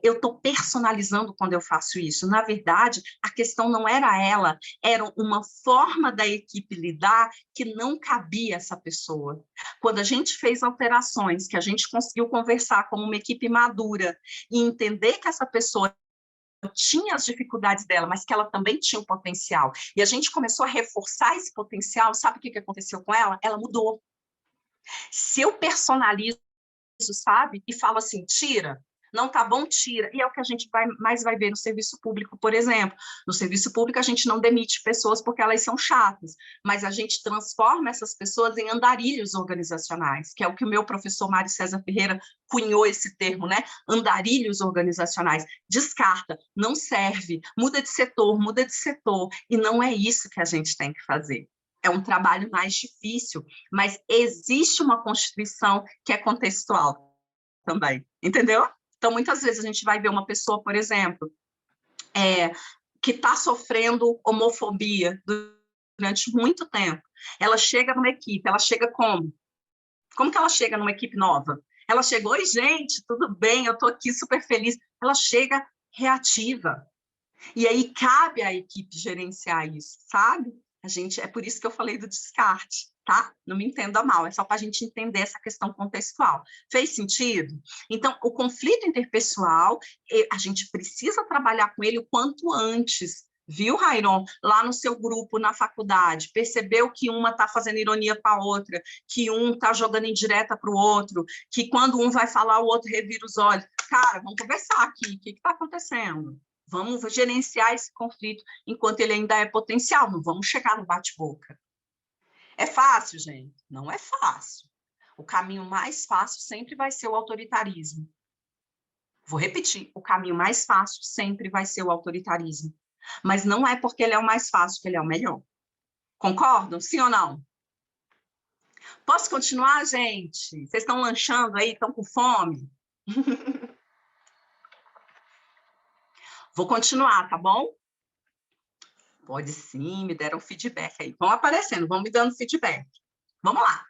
Eu estou personalizando quando eu faço isso. Na verdade, a questão não era ela, era uma forma da equipe lidar que não cabia essa pessoa. Quando a gente fez alterações, que a gente conseguiu conversar como uma equipe madura e entender que essa pessoa tinha as dificuldades dela, mas que ela também tinha um potencial, e a gente começou a reforçar esse potencial, sabe o que aconteceu com ela? Ela mudou. Se eu personalizo, sabe, e falo assim, tira, não tá bom, tira. E é o que a gente mais vai ver no serviço público, por exemplo. No serviço público, a gente não demite pessoas porque elas são chatas, mas a gente transforma essas pessoas em andarilhos organizacionais, que é o que o meu professor Mário César Ferreira cunhou esse termo, né? Andarilhos organizacionais. Descarta, não serve, muda de setor, e não é isso que a gente tem que fazer. É um trabalho mais difícil, mas existe uma constituição que é contextual. também, entendeu? Então, muitas vezes a gente vai ver uma pessoa, por exemplo, que está sofrendo homofobia durante muito tempo. Ela chega numa equipe, ela chega como? Como que ela chega numa equipe nova? Ela chega, oi, gente, tudo bem? Eu estou aqui super feliz. Ela chega reativa. E aí cabe à equipe gerenciar isso, sabe? É por isso que eu falei do descarte, tá? Não me entenda mal, é só para a gente entender essa questão contextual. Fez sentido? Então, o conflito interpessoal, a gente precisa trabalhar com ele o quanto antes, viu, Rairon? Lá no seu grupo, na faculdade, percebeu que uma está fazendo ironia para a outra, que um está jogando indireta para o outro, que quando um vai falar, o outro revira os olhos. Cara, vamos conversar aqui, o que está acontecendo? Vamos gerenciar esse conflito enquanto ele ainda é potencial, não vamos chegar no bate-boca. É fácil, gente? Não é fácil. O caminho mais fácil sempre vai ser o autoritarismo. Vou repetir, o caminho mais fácil sempre vai ser o autoritarismo. Mas não é porque ele é o mais fácil que ele é o melhor. Concordam? Sim ou não? Posso continuar, gente? Vocês estão lanchando aí? Estão com fome? Vou continuar, tá bom? Pode sim, me deram feedback aí. Vão aparecendo, vão me dando feedback. Vamos lá.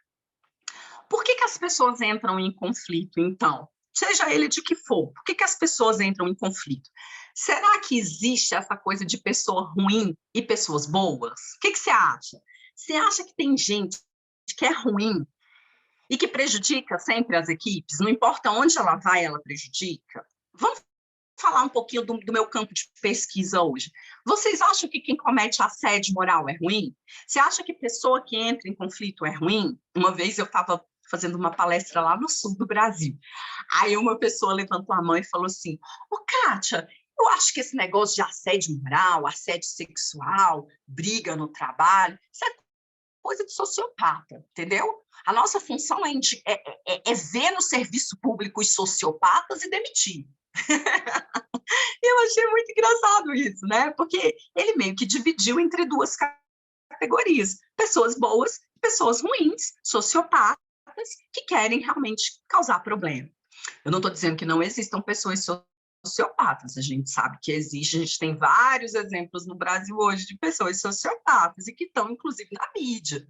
Por que as pessoas entram em conflito, então? Seja ele de que for. Por que as pessoas entram em conflito? Será que existe essa coisa de pessoa ruim e pessoas boas? O que você acha? Você acha que tem gente que é ruim e que prejudica sempre as equipes? Não importa onde ela vai, ela prejudica? Vamos falar um pouquinho do meu campo de pesquisa hoje. Vocês acham que quem comete assédio moral é ruim? Você acha que pessoa que entra em conflito é ruim? Uma vez eu estava fazendo uma palestra lá no sul do Brasil. Aí uma pessoa levantou a mão e falou assim, ô Kátia, eu acho que esse negócio de assédio moral, assédio sexual, briga no trabalho, isso é coisa de sociopata, entendeu? A nossa função é ver no serviço público os sociopatas e demitir. Eu achei muito engraçado isso, né? Porque ele meio que dividiu entre duas categorias, pessoas boas e pessoas ruins, sociopatas, que querem realmente causar problema. Eu não estou dizendo que não existam pessoas sociopatas, a gente sabe que existe, a gente tem vários exemplos no Brasil hoje de pessoas sociopatas e que estão, inclusive, na mídia.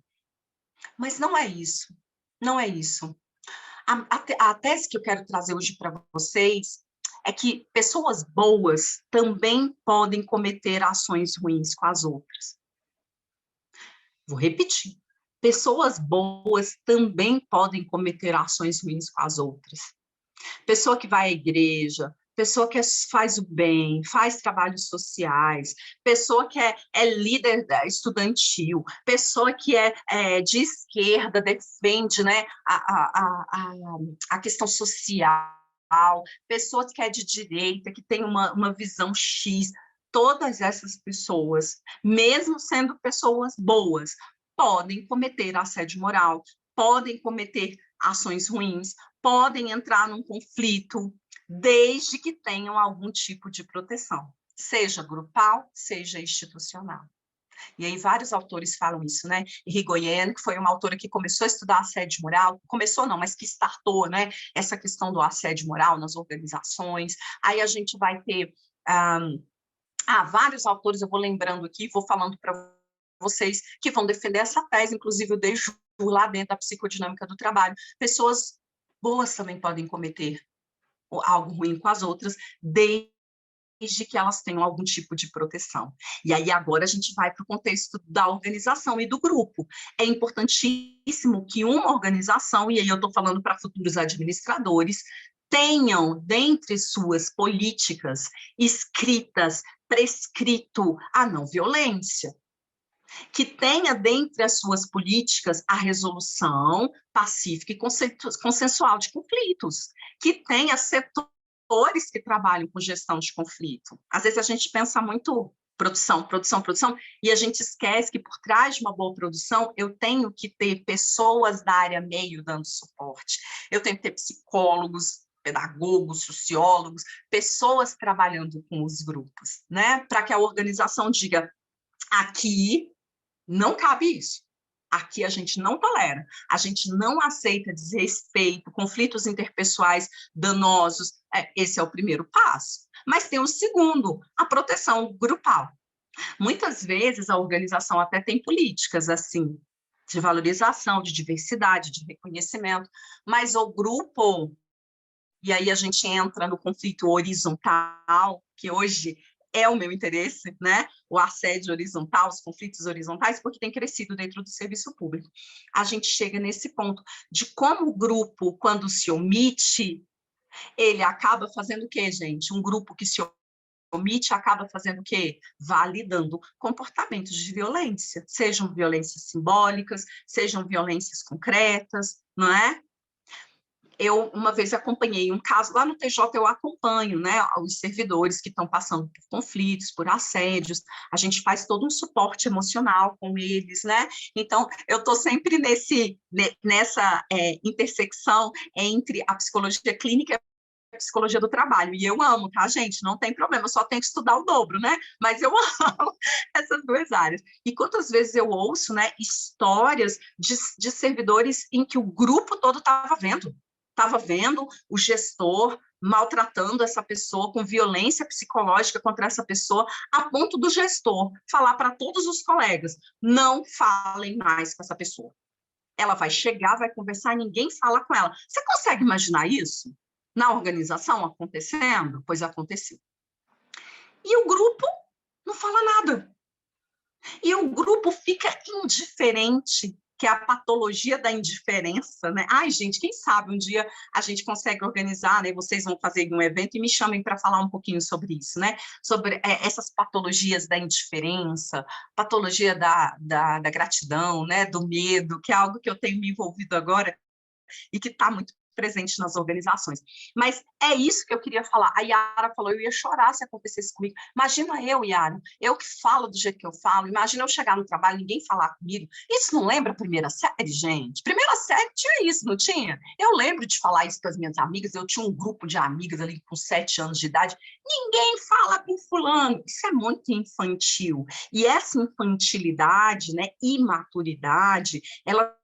Mas não é isso, não é isso. A tese que eu quero trazer hoje para vocês é que pessoas boas também podem cometer ações ruins com as outras. Vou repetir. Pessoas boas também podem cometer ações ruins com as outras. Pessoa que vai à igreja, pessoa que faz o bem, faz trabalhos sociais, pessoa que é líder estudantil, pessoa que é de esquerda, defende, né, a questão social, pessoas que é de direita, que tem uma visão X, todas essas pessoas, mesmo sendo pessoas boas, podem cometer assédio moral, podem cometer ações ruins, podem entrar num conflito, desde que tenham algum tipo de proteção, seja grupal, seja institucional. E aí vários autores falam isso, né? Irigoyen, que foi uma autora que começou a estudar assédio moral, começou não, mas que startou, né, essa questão do assédio moral nas organizações. Aí a gente vai ter vários autores, eu vou lembrando aqui, vou falando para vocês que vão defender essa tese, inclusive eu deixo lá dentro da psicodinâmica do trabalho. Pessoas boas também podem cometer algo ruim com as outras, desde que elas tenham algum tipo de proteção. E aí agora a gente vai para o contexto da organização e do grupo. É importantíssimo que uma organização, e aí eu estou falando para futuros administradores, tenham dentre suas políticas escritas, prescrito a não violência, que tenha dentre as suas políticas a resolução pacífica e consensual de conflitos, que tenha setores que trabalham com gestão de conflito. Às vezes a gente pensa muito produção, e a gente esquece que por trás de uma boa produção eu tenho que ter pessoas da área meio dando suporte, eu tenho que ter psicólogos, pedagogos, sociólogos, pessoas trabalhando com os grupos, né? Para que a organização diga, aqui não cabe isso. Aqui a gente não tolera, a gente não aceita desrespeito, conflitos interpessoais danosos. Esse é o primeiro passo. Mas tem o segundo, a proteção grupal. Muitas vezes a organização até tem políticas assim, de valorização, de diversidade, de reconhecimento, mas o grupo, e aí a gente entra no conflito horizontal, que hoje é o meu interesse, né? O assédio horizontal, os conflitos horizontais, porque tem crescido dentro do serviço público. A gente chega nesse ponto de como o grupo, quando se omite, ele acaba fazendo o quê, gente? Um grupo que se omite acaba fazendo o quê? Validando comportamentos de violência, sejam violências simbólicas, sejam violências concretas, não é? Eu, uma vez, acompanhei um caso, lá no TJ eu acompanho, né, os servidores que estão passando por conflitos, por assédios, a gente faz todo um suporte emocional com eles, né, então eu estou sempre nessa intersecção entre a psicologia clínica e a psicologia do trabalho, e eu amo, tá, gente? Não tem problema, eu só tenho que estudar o dobro, né? Mas eu amo essas duas áreas. E quantas vezes eu ouço, né, histórias de servidores em que o grupo todo estava vendo o gestor maltratando essa pessoa, com violência psicológica contra essa pessoa, a ponto do gestor falar para todos os colegas, não falem mais com essa pessoa. Ela vai chegar, vai conversar, ninguém fala com ela. Você consegue imaginar isso? Na organização acontecendo? Pois aconteceu. E o grupo não fala nada. E o grupo fica indiferente, que é a patologia da indiferença, né? Ai, gente, quem sabe um dia a gente consegue organizar, né? Vocês vão fazer um evento e me chamem para falar um pouquinho sobre isso, né? Sobre essas patologias da indiferença, patologia da gratidão, né? Do medo, que é algo que eu tenho me envolvido agora e que está muito presente nas organizações. Mas é isso que eu queria falar. A Yara falou, eu ia chorar se acontecesse comigo. Imagina eu, Yara, eu que falo do jeito que eu falo, imagina eu chegar no trabalho e ninguém falar comigo. Isso não lembra a primeira série, gente? Primeira série tinha isso, não tinha? Eu lembro de falar isso com as minhas amigas, eu tinha um grupo de amigas ali com 7 anos de idade, ninguém fala com fulano. Isso é muito infantil. E essa infantilidade, né, imaturidade, ela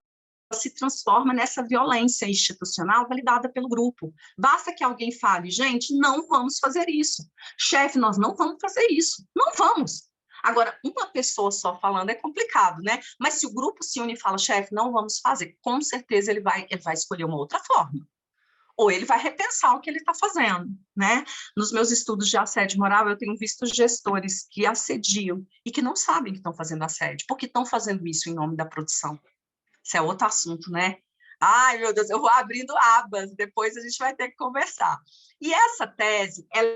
se transforma nessa violência institucional validada pelo grupo. Basta que alguém fale, gente, não vamos fazer isso. Chefe, nós não vamos fazer isso. Não vamos. Agora, uma pessoa só falando é complicado, né? Mas se o grupo se une e fala, chefe, não vamos fazer, com certeza ele vai escolher uma outra forma. Ou ele vai repensar o que ele está fazendo, né? Nos meus estudos de assédio moral, eu tenho visto gestores que assediam e que não sabem que estão fazendo assédio, porque estão fazendo isso em nome da produção. Isso é outro assunto, né? Ai, meu Deus, eu vou abrindo abas, depois a gente vai ter que conversar. E essa tese, ela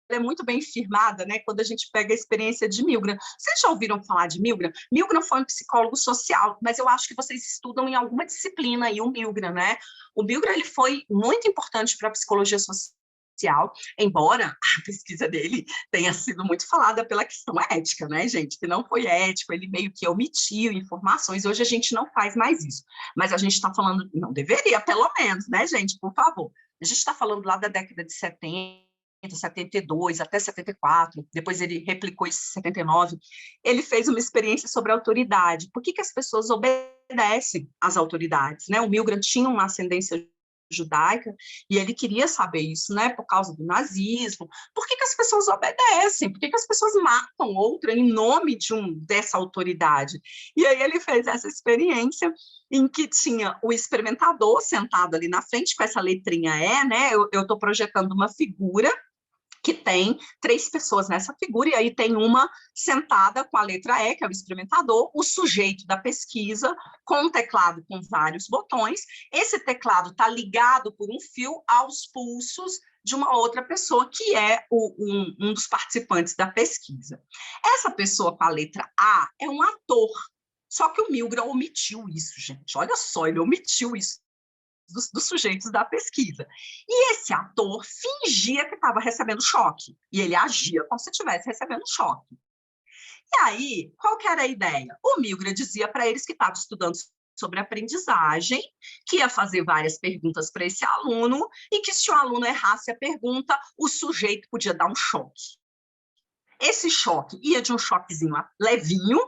é muito bem firmada, né, quando a gente pega a experiência de Milgram. Vocês já ouviram falar de Milgram? Milgram foi um psicólogo social, mas eu acho que vocês estudam em alguma disciplina aí o Milgram, né? O Milgram, ele foi muito importante para a psicologia social, embora a pesquisa dele tenha sido muito falada pela questão ética, né, gente? Que não foi ético, ele meio que omitiu informações. Hoje a gente não faz mais isso. Mas a gente está falando, não deveria, pelo menos, né, gente? Por favor. A gente está falando lá da década de 70, 72 até 74, depois ele replicou isso em 79. Ele fez uma experiência sobre a autoridade. Por que as pessoas obedecem às autoridades, né? O Milgram tinha uma ascendência judaica, e ele queria saber isso, né, por causa do nazismo. Por que as pessoas obedecem? Por que as pessoas matam outra em nome dessa autoridade? E aí ele fez essa experiência em que tinha o experimentador sentado ali na frente, com essa letrinha E, né, eu estou projetando uma figura que tem 3 pessoas nessa figura, e aí tem uma sentada com a letra E, que é o experimentador, o sujeito da pesquisa, com um teclado com vários botões. Esse teclado está ligado por um fio aos pulsos de uma outra pessoa, que é um dos participantes da pesquisa. Essa pessoa com a letra A é um ator, só que o Milgram omitiu isso, gente. Olha só, ele omitiu isso dos sujeitos da pesquisa. E esse ator fingia que estava recebendo choque, e ele agia como se estivesse recebendo choque. E aí, qual que era a ideia? O Milgram dizia para eles que estava estudando sobre aprendizagem, que ia fazer várias perguntas para esse aluno, e que se o aluno errasse a pergunta, o sujeito podia dar um choque. Esse choque ia de um choquezinho levinho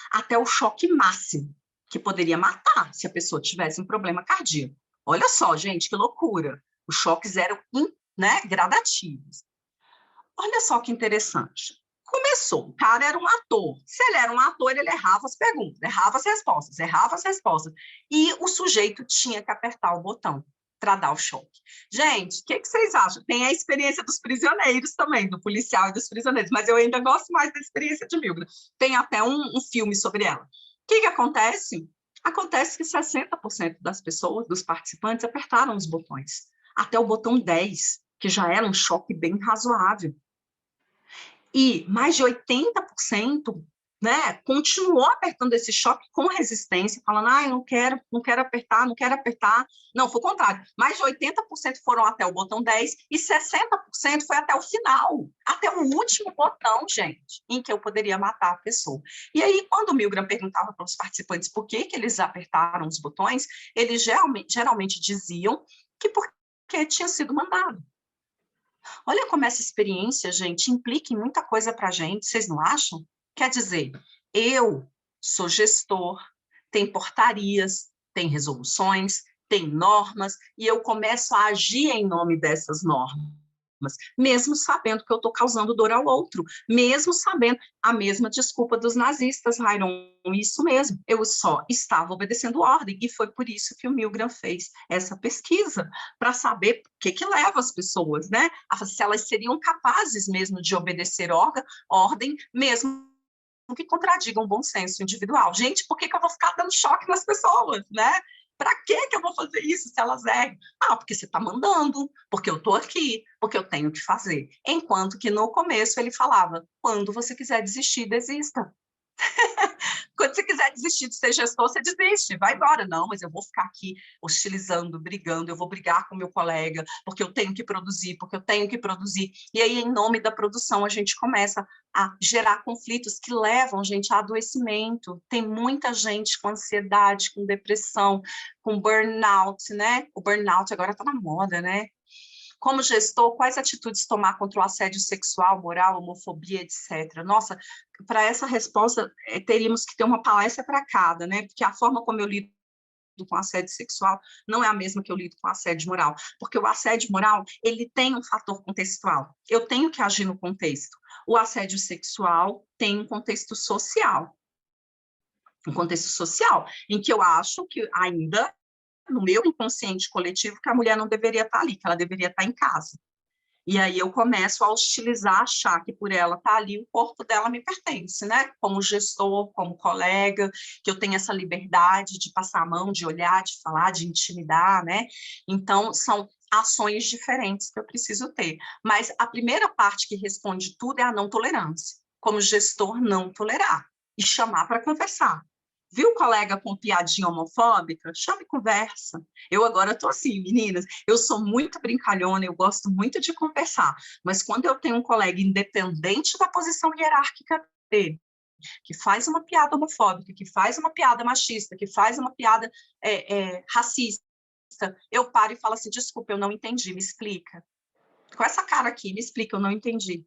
até o choque máximo, que poderia matar se a pessoa tivesse um problema cardíaco. Olha só, gente, que loucura. Os choques eram, né, gradativos. Olha só que interessante. Começou, o cara era um ator. Se ele era um ator, ele errava as perguntas, errava as respostas. E o sujeito tinha que apertar o botão para dar o choque. Gente, o que vocês acham? Tem a experiência dos prisioneiros também, do policial e dos prisioneiros, mas eu ainda gosto mais da experiência de Milgram. Tem até um filme sobre ela. O que acontece? Acontece que 60% das pessoas, dos participantes, apertaram os botões. Até o botão 10, que já era um choque bem razoável. E mais de 80%, né, continuou apertando esse choque com resistência, falando, eu não quero apertar. Não, foi o contrário. Mais de 80% foram até o botão 10 e 60% foi até o final, até o último botão, gente, em que eu poderia matar a pessoa. E aí, quando o Milgram perguntava para os participantes por que eles apertaram os botões, eles geralmente diziam que porque tinha sido mandado. Olha como essa experiência, gente, implica em muita coisa para a gente, vocês não acham? Quer dizer, eu sou gestor, tem portarias, tem resoluções, tem normas, e eu começo a agir em nome dessas normas, mesmo sabendo que eu estou causando dor ao outro, mesmo sabendo a mesma desculpa dos nazistas, Rairon, isso mesmo, eu só estava obedecendo ordem, e foi por isso que o Milgram fez essa pesquisa, para saber o que leva as pessoas, né, se elas seriam capazes mesmo de obedecer ordem, mesmo que contradigam o bom senso individual. Gente, por que eu vou ficar dando choque nas pessoas, né? Para que eu vou fazer isso se elas erram? Porque você está mandando, porque eu estou aqui, porque eu tenho que fazer. Enquanto que no começo ele falava, quando você quiser desistir, desista. Quando você quiser desistir de ser gestor, você desiste, vai embora. Não, mas eu vou ficar aqui hostilizando, brigando, eu vou brigar com meu colega, porque eu tenho que produzir, E aí, em nome da produção, a gente começa a gerar conflitos que levam, gente, a adoecimento. Tem muita gente com ansiedade, com depressão, com burnout, né? O burnout agora está na moda, né? Como gestor, quais atitudes tomar contra o assédio sexual, moral, homofobia, etc. Nossa, para essa resposta, teríamos que ter uma palestra para cada, né? Porque a forma como eu lido com assédio sexual não é a mesma que eu lido com assédio moral, porque o assédio moral, ele tem um fator contextual. Eu tenho que agir no contexto. O assédio sexual tem um contexto social. Um contexto social, em que eu acho que ainda no meu inconsciente coletivo, que a mulher não deveria estar ali, que ela deveria estar em casa. E aí eu começo a hostilizar, achar que por ela estar ali, o corpo dela me pertence, né? Como gestor, como colega, que eu tenho essa liberdade de passar a mão, de olhar, de falar, de intimidar, né? Então, são ações diferentes que eu preciso ter. Mas a primeira parte que responde tudo é a não tolerância. Como gestor, não tolerar e chamar para conversar. Viu colega com piadinha homofóbica? Chama e conversa. Eu agora estou assim, meninas, eu sou muito brincalhona, eu gosto muito de conversar, mas quando eu tenho um colega independente da posição hierárquica dele, que faz uma piada homofóbica, que faz uma piada machista, que faz uma piada racista, eu paro e falo assim, desculpa, eu não entendi, me explica. Com essa cara aqui, me explica, eu não entendi.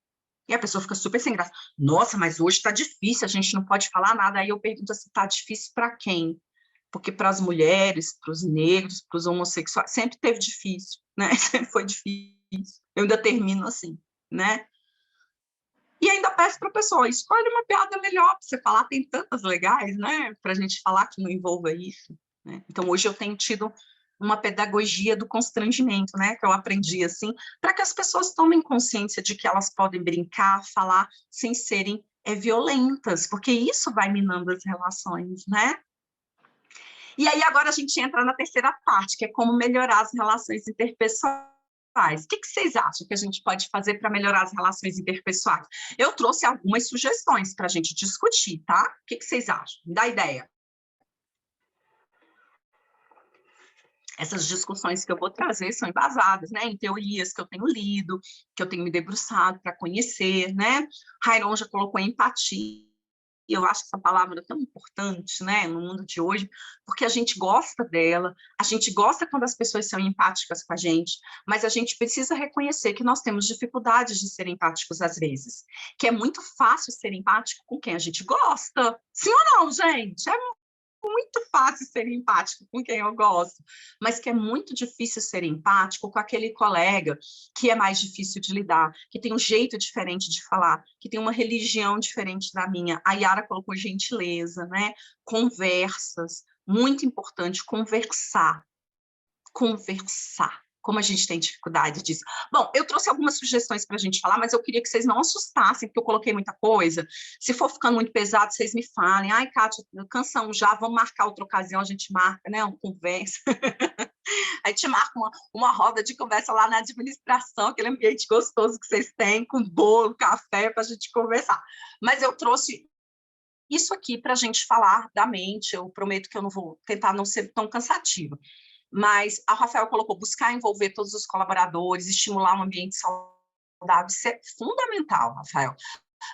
E a pessoa fica super sem graça. Nossa, mas hoje está difícil, a gente não pode falar nada. Aí eu pergunto assim, está difícil para quem? Porque para as mulheres, para os negros, para os homossexuais, sempre teve difícil, né? Sempre foi difícil. Eu ainda termino assim, né? E ainda peço para a pessoa, escolhe uma piada melhor para você falar, tem tantas legais, né? Para a gente falar que não envolva isso, né? Então, hoje eu tenho tido uma pedagogia do constrangimento, né, que eu aprendi assim, para que as pessoas tomem consciência de que elas podem brincar, falar, sem serem violentas, porque isso vai minando as relações, né? E aí agora a gente entra na terceira parte, que é como melhorar as relações interpessoais. O que vocês acham que a gente pode fazer para melhorar as relações interpessoais? Eu trouxe algumas sugestões para a gente discutir, tá? O que vocês acham? Me dá ideia. Essas discussões que eu vou trazer são embasadas, né, em teorias que eu tenho lido, que eu tenho me debruçado para conhecer, né? Rairon já colocou empatia. Eu acho essa palavra tão importante, né, no mundo de hoje, porque a gente gosta dela, a gente gosta quando as pessoas são empáticas com a gente, mas a gente precisa reconhecer que nós temos dificuldades de ser empáticos às vezes, que é muito fácil ser empático com quem a gente gosta. Sim ou não, gente? É muito fácil ser empático com quem eu gosto, mas que é muito difícil ser empático com aquele colega que é mais difícil de lidar, que tem um jeito diferente de falar, que tem uma religião diferente da minha. A Yara colocou gentileza, né? Conversas, muito importante, conversar. Como a gente tem dificuldade disso. Bom, eu trouxe algumas sugestões para a gente falar, mas eu queria que vocês não assustassem, porque eu coloquei muita coisa. Se for ficando muito pesado, vocês me falem. Ai, Kátia, cansamos já, vamos marcar outra ocasião, a gente marca, né, uma conversa. A gente marca uma roda de conversa lá na administração, aquele ambiente gostoso que vocês têm, com bolo, café, para a gente conversar. Mas eu trouxe isso aqui para a gente falar da mente. Eu prometo que eu não vou tentar não ser tão cansativa. Mas a Rafael colocou buscar envolver todos os colaboradores, estimular um ambiente saudável. Isso é fundamental, Rafael.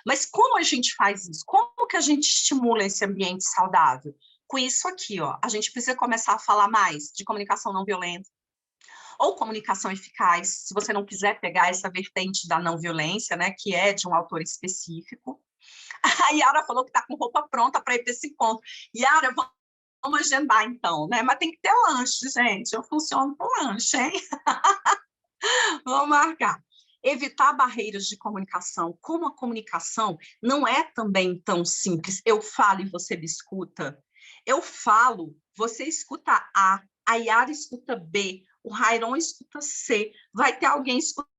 Mas como a gente faz isso? Como que a gente estimula esse ambiente saudável? Com isso aqui, ó, a gente precisa começar a falar mais de comunicação não violenta ou comunicação eficaz, se você não quiser pegar essa vertente da não violência, né, que é de um autor específico. A Yara falou que está com roupa pronta para ir para esse encontro. Yara, vamos agendar, então, né? Mas tem que ter lanche, gente. Eu funciono com lanche, hein? Vamos marcar. Evitar barreiras de comunicação. Como a comunicação não é também tão simples. Eu falo e você me escuta. Eu falo, você escuta a Yara escuta B, o Rairon escuta C. Vai ter alguém escutando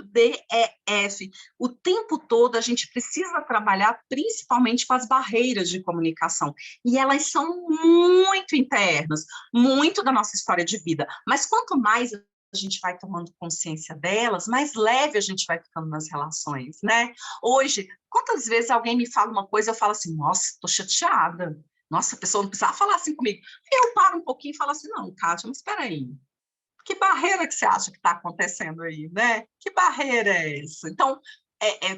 D, E, F. O tempo todo a gente precisa trabalhar principalmente com as barreiras de comunicação. E elas são muito internas, muito da nossa história de vida. Mas quanto mais a gente vai tomando consciência delas, mais leve a gente vai ficando nas relações, né? Hoje, quantas vezes alguém me fala uma coisa, eu falo assim, nossa, estou chateada. Nossa, a pessoa não precisava falar assim comigo. Eu paro um pouquinho e falo assim, não, Kátia, mas espera aí. Que barreira que você acha que está acontecendo aí, né? Que barreira é essa? Então,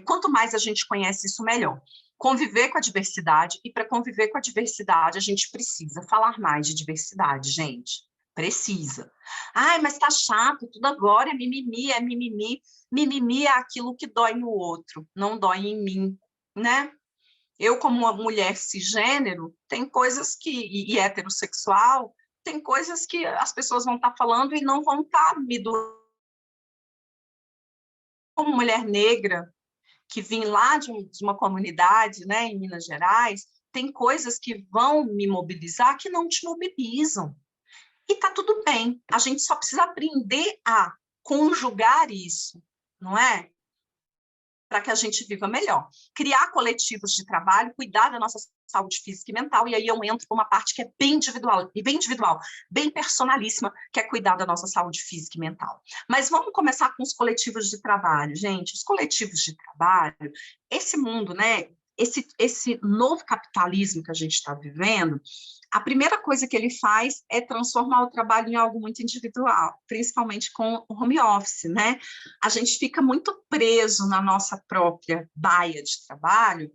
quanto mais a gente conhece isso, melhor. Conviver com a diversidade, e para conviver com a diversidade, a gente precisa falar mais de diversidade, gente. Precisa. Ai, mas tá chato, tudo agora é mimimi, é mimimi. Mimimi é aquilo que dói no outro, não dói em mim, né? Eu, como uma mulher cisgênero, tem coisas que, e heterossexual, tem coisas que as pessoas vão estar falando e não vão estar me doendo. Como mulher negra, que vim lá de uma comunidade, né, em Minas Gerais, tem coisas que vão me mobilizar que não te mobilizam. E tá tudo bem, a gente só precisa aprender a conjugar isso, não é? Para que a gente viva melhor. Criar coletivos de trabalho, cuidar da nossa saúde física e mental, e aí eu entro para uma parte que é bem individual, bem personalíssima, que é cuidar da nossa saúde física e mental. Mas vamos começar com os coletivos de trabalho, gente. Os coletivos de trabalho, esse mundo, né? Esse novo capitalismo que a gente está vivendo, a primeira coisa que ele faz é transformar o trabalho em algo muito individual, principalmente com o home office, né? A gente fica muito preso na nossa própria baia de trabalho,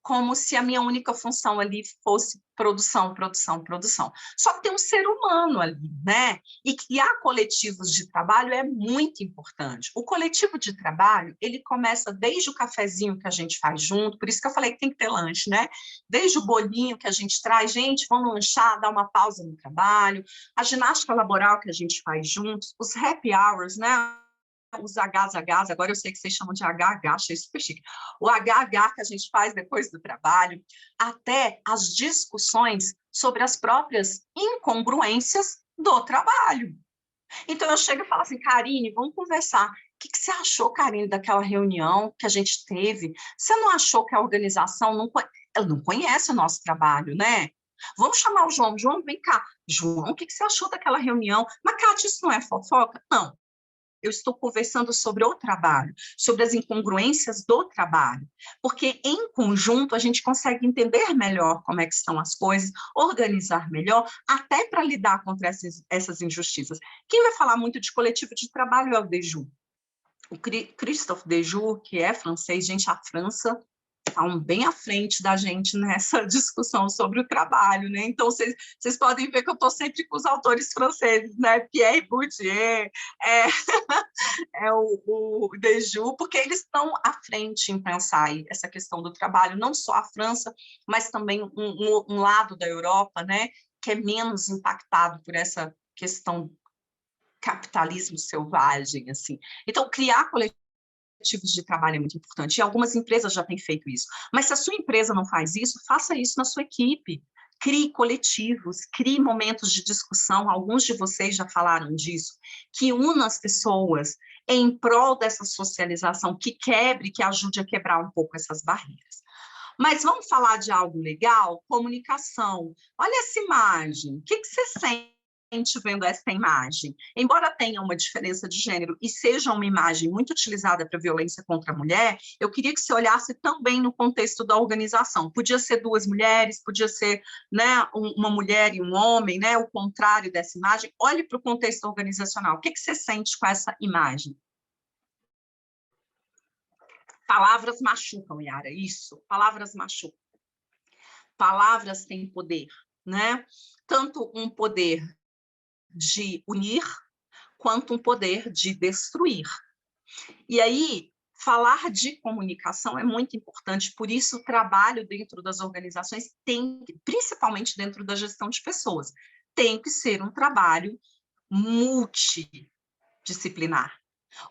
como se a minha única função ali fosse produção, produção, produção. Só que tem um ser humano ali, né? E criar coletivos de trabalho é muito importante. O coletivo de trabalho, ele começa desde o cafezinho que a gente faz junto, por isso que eu falei que tem que ter lanche, né? Desde o bolinho que a gente traz, gente, vamos lanchar, dar uma pausa no trabalho, a ginástica laboral que a gente faz juntos, os happy hours, né? Os HHs, agora eu sei que vocês chamam de HH, achei super chique. O HH que a gente faz depois do trabalho, até as discussões sobre as próprias incongruências do trabalho. Então eu chego e falo assim, Karine, vamos conversar. O que você achou, Karine, daquela reunião que a gente teve? Você não achou que a organização ela não conhece o nosso trabalho, né? Vamos chamar o João. João, vem cá. João, o que você achou daquela reunião? Mas, Kátia, isso não é fofoca? Não. Eu estou conversando sobre o trabalho, sobre as incongruências do trabalho, porque em conjunto a gente consegue entender melhor como é que estão as coisas, organizar melhor, até para lidar contra essas injustiças. Quem vai falar muito de coletivo de trabalho é o Dejoux. O Christophe Dejoux, que é francês, gente, a França estão bem à frente da gente nessa discussão sobre o trabalho, né? Então, vocês podem ver que eu estou sempre com os autores franceses, né? Pierre Bourdieu, o Dejoux, porque eles estão à frente em pensar essa questão do trabalho, não só a França, mas também um lado da Europa, né? Que é menos impactado por essa questão capitalismo selvagem, assim. Então, criar coletivos de trabalho é muito importante, e algumas empresas já têm feito isso. Mas se a sua empresa não faz isso, faça isso na sua equipe. Crie coletivos, crie momentos de discussão, alguns de vocês já falaram disso, que una as pessoas em prol dessa socialização, que quebre, que ajude a quebrar um pouco essas barreiras. Mas vamos falar de algo legal? Comunicação. Olha essa imagem. O que você sente vendo essa imagem? Embora tenha uma diferença de gênero e seja uma imagem muito utilizada para violência contra a mulher, eu queria que você olhasse também no contexto da organização. Podia ser duas mulheres, podia ser, né, uma mulher e um homem, né, o contrário dessa imagem. Olhe para o contexto organizacional. O que você sente com essa imagem? Palavras machucam, Yara, isso, palavras machucam. Palavras têm poder, né? Tanto um poder de unir, quanto um poder de destruir. E aí, falar de comunicação é muito importante, por isso o trabalho dentro das organizações tem, principalmente dentro da gestão de pessoas, tem que ser um trabalho multidisciplinar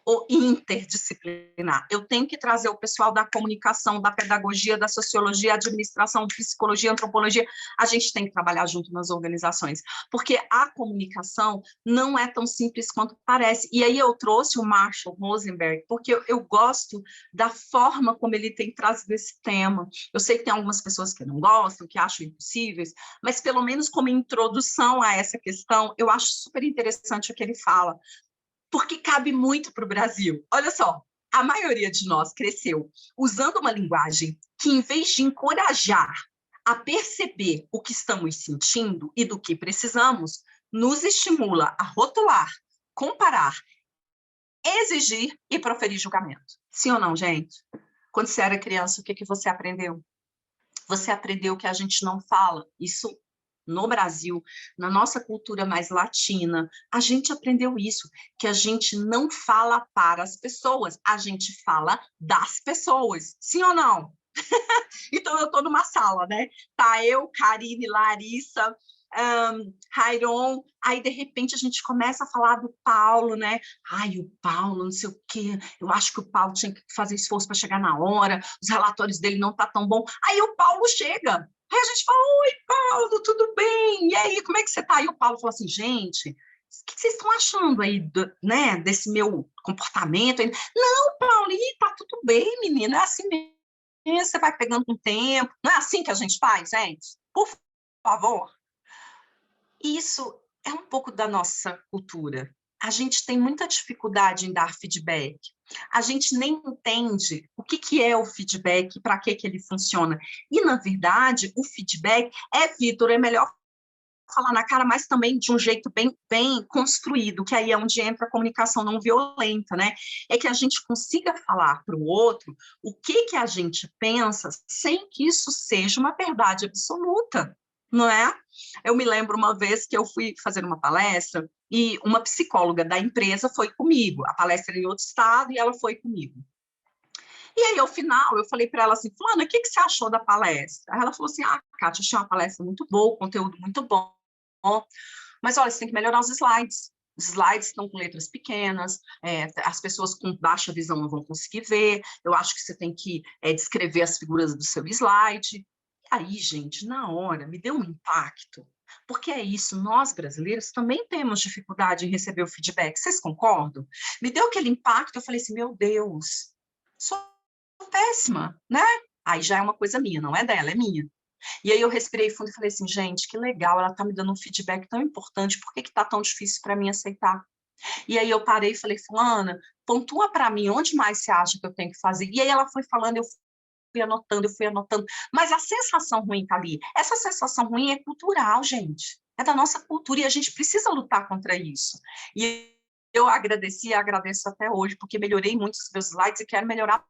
ou interdisciplinar. Eu tenho que trazer o pessoal da comunicação, da pedagogia, da sociologia, administração, psicologia, antropologia. A gente tem que trabalhar junto nas organizações, porque a comunicação não é tão simples quanto parece. E aí eu trouxe o Marshall Rosenberg, porque eu gosto da forma como ele tem trazido esse tema. Eu sei que tem algumas pessoas que não gostam, que acham impossíveis, mas pelo menos como introdução a essa questão, eu acho super interessante o que ele fala, porque cabe muito para o Brasil. Olha só, a maioria de nós cresceu usando uma linguagem que, em vez de encorajar a perceber o que estamos sentindo e do que precisamos, nos estimula a rotular, comparar, exigir e proferir julgamento. Sim ou não, gente? Quando você era criança, o que você aprendeu? Você aprendeu que a gente não fala. Isso no Brasil, na nossa cultura mais latina, a gente aprendeu isso, que a gente não fala para as pessoas, a gente fala das pessoas. Sim ou não? Então, eu estou numa sala, né? Tá eu, Karine, Larissa, Rairon, aí de repente a gente começa a falar do Paulo, né? Ai, o Paulo, não sei o quê, eu acho que o Paulo tinha que fazer esforço para chegar na hora, os relatórios dele não tá tão bom. Aí o Paulo chega, aí a gente fala, oi, Paulo, tudo bem? E aí, como é que você tá? Aí o Paulo fala assim, gente, o que vocês estão achando aí, né, desse meu comportamento? Não, Paulo, tá tudo bem, menina, é assim mesmo, você vai pegando com o tempo, não é assim que a gente faz, gente? Por favor. Isso é um pouco da nossa cultura. A gente tem muita dificuldade em dar feedback. A gente nem entende o que é o feedback, para que ele funciona. E, na verdade, o feedback Vitor, é melhor falar na cara, mas também de um jeito bem construído, que aí é onde entra a comunicação não violenta, né? É que a gente consiga falar para o outro o que a gente pensa sem que isso seja uma verdade absoluta, não é? Eu me lembro uma vez que eu fui fazer uma palestra e uma psicóloga da empresa foi comigo, a palestra era em outro estado e ela foi comigo. E aí, ao final, eu falei para ela assim, fulana, o que você achou da palestra? Aí ela falou assim, Kátia, achei uma palestra muito boa, conteúdo muito bom, mas olha, você tem que melhorar os slides. Os slides estão com letras pequenas, as pessoas com baixa visão não vão conseguir ver, eu acho que você tem que descrever as figuras do seu slide. E aí, gente, na hora, me deu um impacto, porque é isso, nós brasileiros também temos dificuldade em receber o feedback, vocês concordam? Me deu aquele impacto, eu falei assim, meu Deus, sou péssima, né? Aí já é uma coisa minha, não é dela, é minha. E aí eu respirei fundo e falei assim, gente, que legal, ela está me dando um feedback tão importante, por que está tão difícil para mim aceitar? E aí eu parei e falei, fulana, pontua para mim, onde mais você acha que eu tenho que fazer? E aí ela foi falando, eu fui anotando, mas a sensação ruim está ali. Essa sensação ruim é cultural, gente, é da nossa cultura e a gente precisa lutar contra isso. E eu agradeci e agradeço até hoje, porque melhorei muito os meus slides e quero melhorar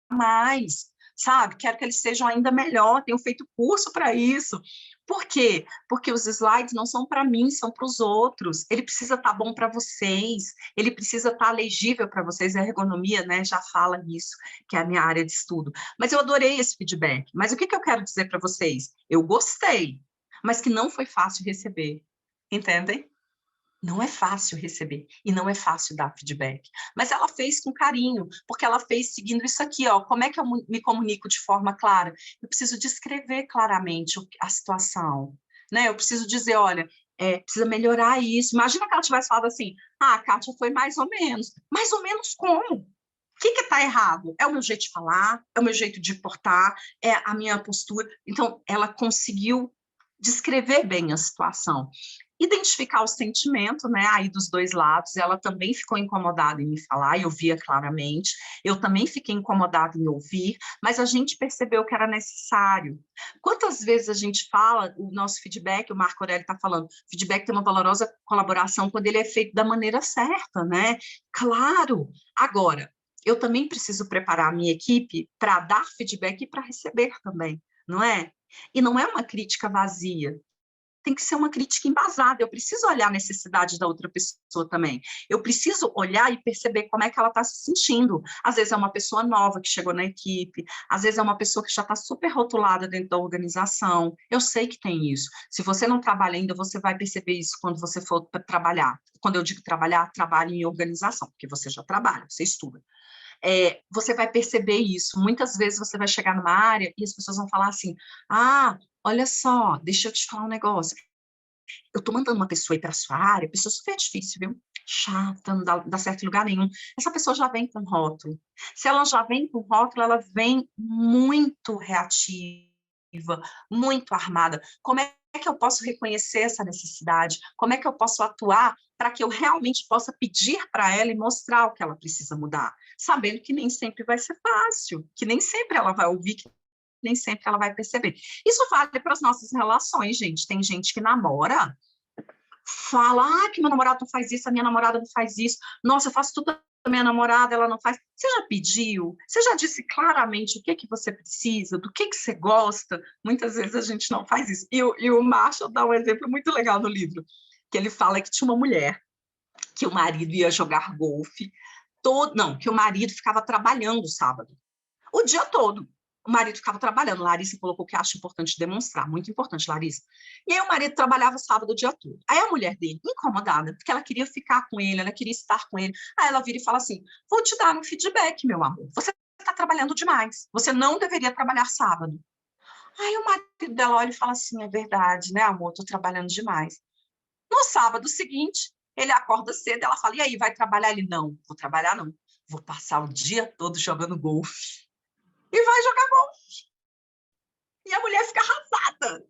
mais, sabe? Quero que eles sejam ainda melhor, tenho feito curso para isso. Por quê? Porque os slides não são para mim, são para os outros. Ele precisa estar bom para vocês, ele precisa estar legível para vocês. A ergonomia, né, já fala nisso, que é a minha área de estudo. Mas eu adorei esse feedback. Mas o que eu quero dizer para vocês? Eu gostei, mas que não foi fácil receber. Entendem? Não é fácil receber e não é fácil dar feedback. Mas ela fez com carinho, porque ela fez seguindo isso aqui, ó. Como é que eu me comunico de forma clara? Eu preciso descrever claramente a situação, né? Eu preciso dizer, olha, precisa melhorar isso. Imagina que ela tivesse falado assim, a Kátia foi mais ou menos. Mais ou menos como? O que está errado? É o meu jeito de falar? É o meu jeito de portar? É a minha postura? Então, ela conseguiu descrever bem a situação. Identificar o sentimento, né, aí dos dois lados. Ela também ficou incomodada em me falar, eu via claramente. Eu também fiquei incomodada em ouvir, mas a gente percebeu que era necessário. Quantas vezes a gente fala, o nosso feedback, o Marco Aurélio está falando, feedback tem uma valorosa colaboração quando ele é feito da maneira certa, né? Claro! Agora, eu também preciso preparar a minha equipe para dar feedback e para receber também, não é? E não é uma crítica vazia. Tem que ser uma crítica embasada, eu preciso olhar a necessidade da outra pessoa também. Eu preciso olhar e perceber como é que ela está se sentindo. Às vezes é uma pessoa nova que chegou na equipe, às vezes é uma pessoa que já está super rotulada dentro da organização. Eu sei que tem isso. Se você não trabalha ainda, você vai perceber isso quando você for trabalhar. Quando eu digo trabalhar, trabalho em organização, porque você já trabalha, você estuda. Você vai perceber isso. Muitas vezes você vai chegar numa área e as pessoas vão falar assim, olha só, deixa eu te falar um negócio. Eu estou mandando uma pessoa ir para a sua área, pessoa super difícil, viu? Chata, não dá certo em lugar nenhum. Essa pessoa já vem com rótulo. Se ela já vem com rótulo, ela vem muito reativa, muito armada. Como é que eu posso reconhecer essa necessidade? Como é que eu posso atuar para que eu realmente possa pedir para ela e mostrar o que ela precisa mudar? Sabendo que nem sempre vai ser fácil, que nem sempre ela vai ouvir, que nem sempre ela vai perceber. Isso vale para as nossas relações, gente. Tem gente que namora, fala, que meu namorado não faz isso, a minha namorada não faz isso. Nossa, eu faço tudo a minha namorada, ela não faz. Você já pediu? Você já disse claramente o que você precisa, do que você gosta? Muitas vezes a gente não faz isso. E o Marshall dá um exemplo muito legal no livro, que ele fala que tinha uma mulher, que o marido ia jogar golfe, que o marido ficava trabalhando sábado, o dia todo. O marido ficava trabalhando. Larissa colocou que acha importante demonstrar. Muito importante, Larissa. E aí o marido trabalhava sábado o dia todo. Aí a mulher dele, incomodada, porque ela queria ficar com ele, ela queria estar com ele. Aí ela vira e fala assim, vou te dar um feedback, meu amor. Você está trabalhando demais. Você não deveria trabalhar sábado. Aí o marido dela olha e fala assim, é verdade, né, amor? Estou trabalhando demais. No sábado seguinte, ele acorda cedo, ela fala, e aí, vai trabalhar? Ele, não, vou trabalhar não. Vou passar o dia todo jogando golfe. E vai jogar golfe. E a mulher fica arrasada.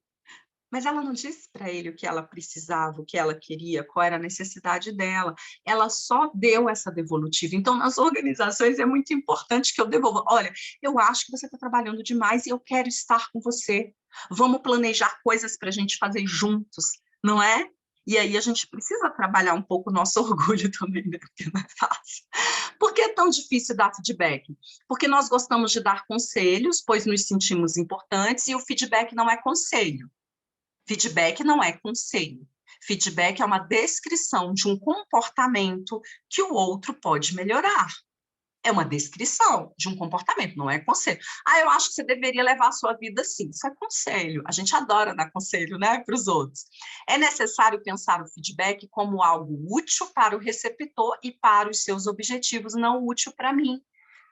Mas ela não disse para ele o que ela precisava, o que ela queria, qual era a necessidade dela. Ela só deu essa devolutiva. Então, nas organizações, é muito importante que eu devolva. Olha, eu acho que você está trabalhando demais e eu quero estar com você. Vamos planejar coisas para a gente fazer juntos, não é? E aí a gente precisa trabalhar um pouco o nosso orgulho também, né? Porque não é fácil. Por que é tão difícil dar feedback? Porque nós gostamos de dar conselhos, pois nos sentimos importantes, e o feedback não é conselho. Feedback não é conselho. Feedback é uma descrição de um comportamento que o outro pode melhorar. É uma descrição de um comportamento, não é conselho. Eu acho que você deveria levar a sua vida assim. Isso é conselho. A gente adora dar conselho, né, para os outros. É necessário pensar o feedback como algo útil para o receptor e para os seus objetivos, não útil para mim.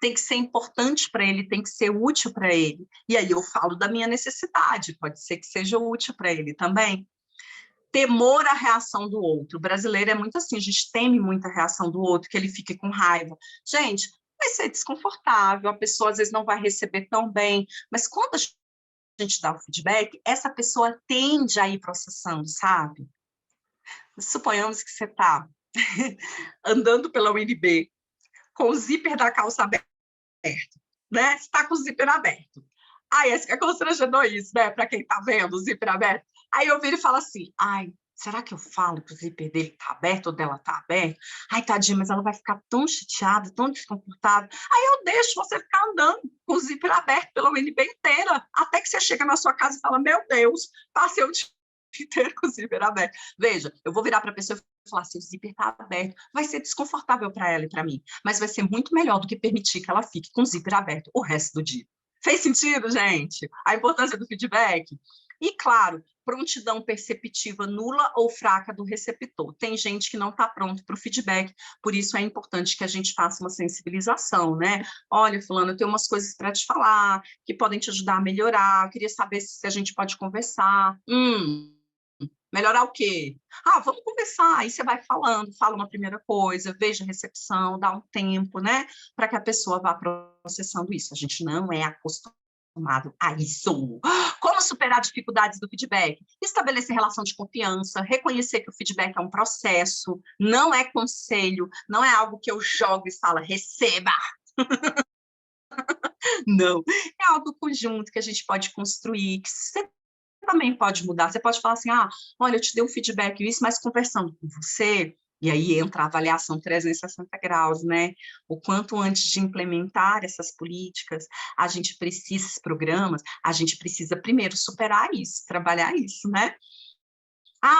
Tem que ser importante para ele, tem que ser útil para ele. E aí eu falo da minha necessidade, pode ser que seja útil para ele também. Temor à reação do outro. O brasileiro é muito assim, a gente teme muito a reação do outro, que ele fique com raiva. Gente, vai ser desconfortável, a pessoa às vezes não vai receber tão bem, mas quando a gente dá o feedback, essa pessoa tende a ir processando, sabe? Suponhamos que você está andando pela UNB com o zíper da calça aberto, né? Você está com o zíper aberto. Esse que é constrangedor isso, né? Para quem está vendo o zíper aberto. Aí eu viro e falo assim, Será que eu falo que o zíper dele está aberto ou dela está aberto? Ai, tadinha, mas ela vai ficar tão chateada, tão desconfortável. Aí eu deixo você ficar andando com o zíper aberto pela UNB inteira, até que você chega na sua casa e fala, meu Deus, passei o dia inteiro com o zíper aberto. Veja, eu vou virar para a pessoa e falar assim, o zíper está aberto. Vai ser desconfortável para ela e para mim, mas vai ser muito melhor do que permitir que ela fique com o zíper aberto o resto do dia. Fez sentido, gente? A importância do feedback? E, claro, prontidão perceptiva nula ou fraca do receptor. Tem gente que não está pronto para o feedback, por isso é importante que a gente faça uma sensibilização, né? Olha, fulano, eu tenho umas coisas para te falar, que podem te ajudar a melhorar, eu queria saber se a gente pode conversar. Melhorar o quê? Ah, vamos conversar. Aí você vai falando, fala uma primeira coisa, veja a recepção, dá um tempo, né? Para que a pessoa vá processando isso. A gente não é acostumado a isso. Como superar dificuldades do feedback? Estabelecer relação de confiança, reconhecer que o feedback é um processo, não é conselho, não é algo que eu jogo e falo, receba. Não, é algo conjunto que a gente pode construir, que você também pode mudar. Você pode falar assim, olha, eu te dei um feedback isso, mas conversando com você, e aí entra a avaliação 360 graus, né? O quanto antes de implementar essas políticas, a gente precisa, esses programas, a gente precisa primeiro superar isso, trabalhar isso, né?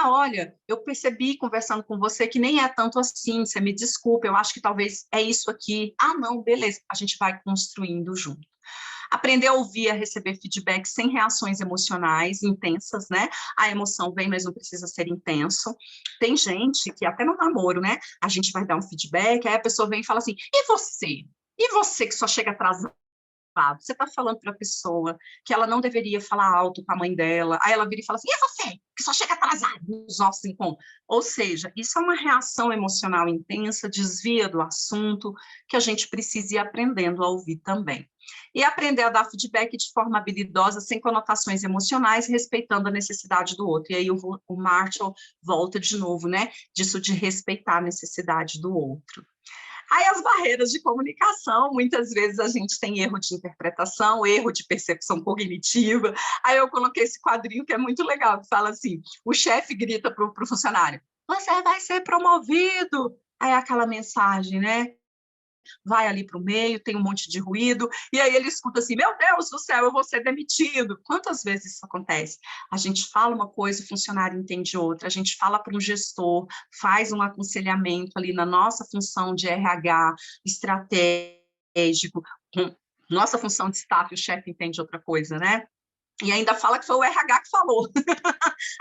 Olha, eu percebi conversando com você que nem é tanto assim, você me desculpa, eu acho que talvez é isso aqui. Não, beleza, a gente vai construindo junto. Aprender a ouvir, a receber feedback sem reações emocionais intensas, né? A emoção vem, mas não precisa ser intenso. Tem gente que até no namoro, né? A gente vai dar um feedback, aí a pessoa vem e fala assim, e você? E você que só chega atrasado? Você está falando para a pessoa que ela não deveria falar alto com a mãe dela, aí ela vira e fala assim, e você, que só chega atrasado nos nossos encontros? Ou seja, isso é uma reação emocional intensa, desvia do assunto, que a gente precisa ir aprendendo a ouvir também. E aprender a dar feedback de forma habilidosa, sem conotações emocionais, respeitando a necessidade do outro. E aí o Marshall volta de novo, né, disso de respeitar a necessidade do outro. Aí as barreiras de comunicação, muitas vezes a gente tem erro de interpretação, erro de percepção cognitiva. Aí eu coloquei esse quadrinho que é muito legal, que fala assim, o chefe grita para o funcionário, você vai ser promovido. Aí aquela mensagem, né? Vai ali para o meio, tem um monte de ruído, e aí ele escuta assim, meu Deus do céu, eu vou ser demitido. Quantas vezes isso acontece? A gente fala uma coisa, o funcionário entende outra, a gente fala para um gestor, faz um aconselhamento ali na nossa função de RH estratégico, nossa função de staff, o chefe entende outra coisa, né? E ainda fala que foi o RH que falou.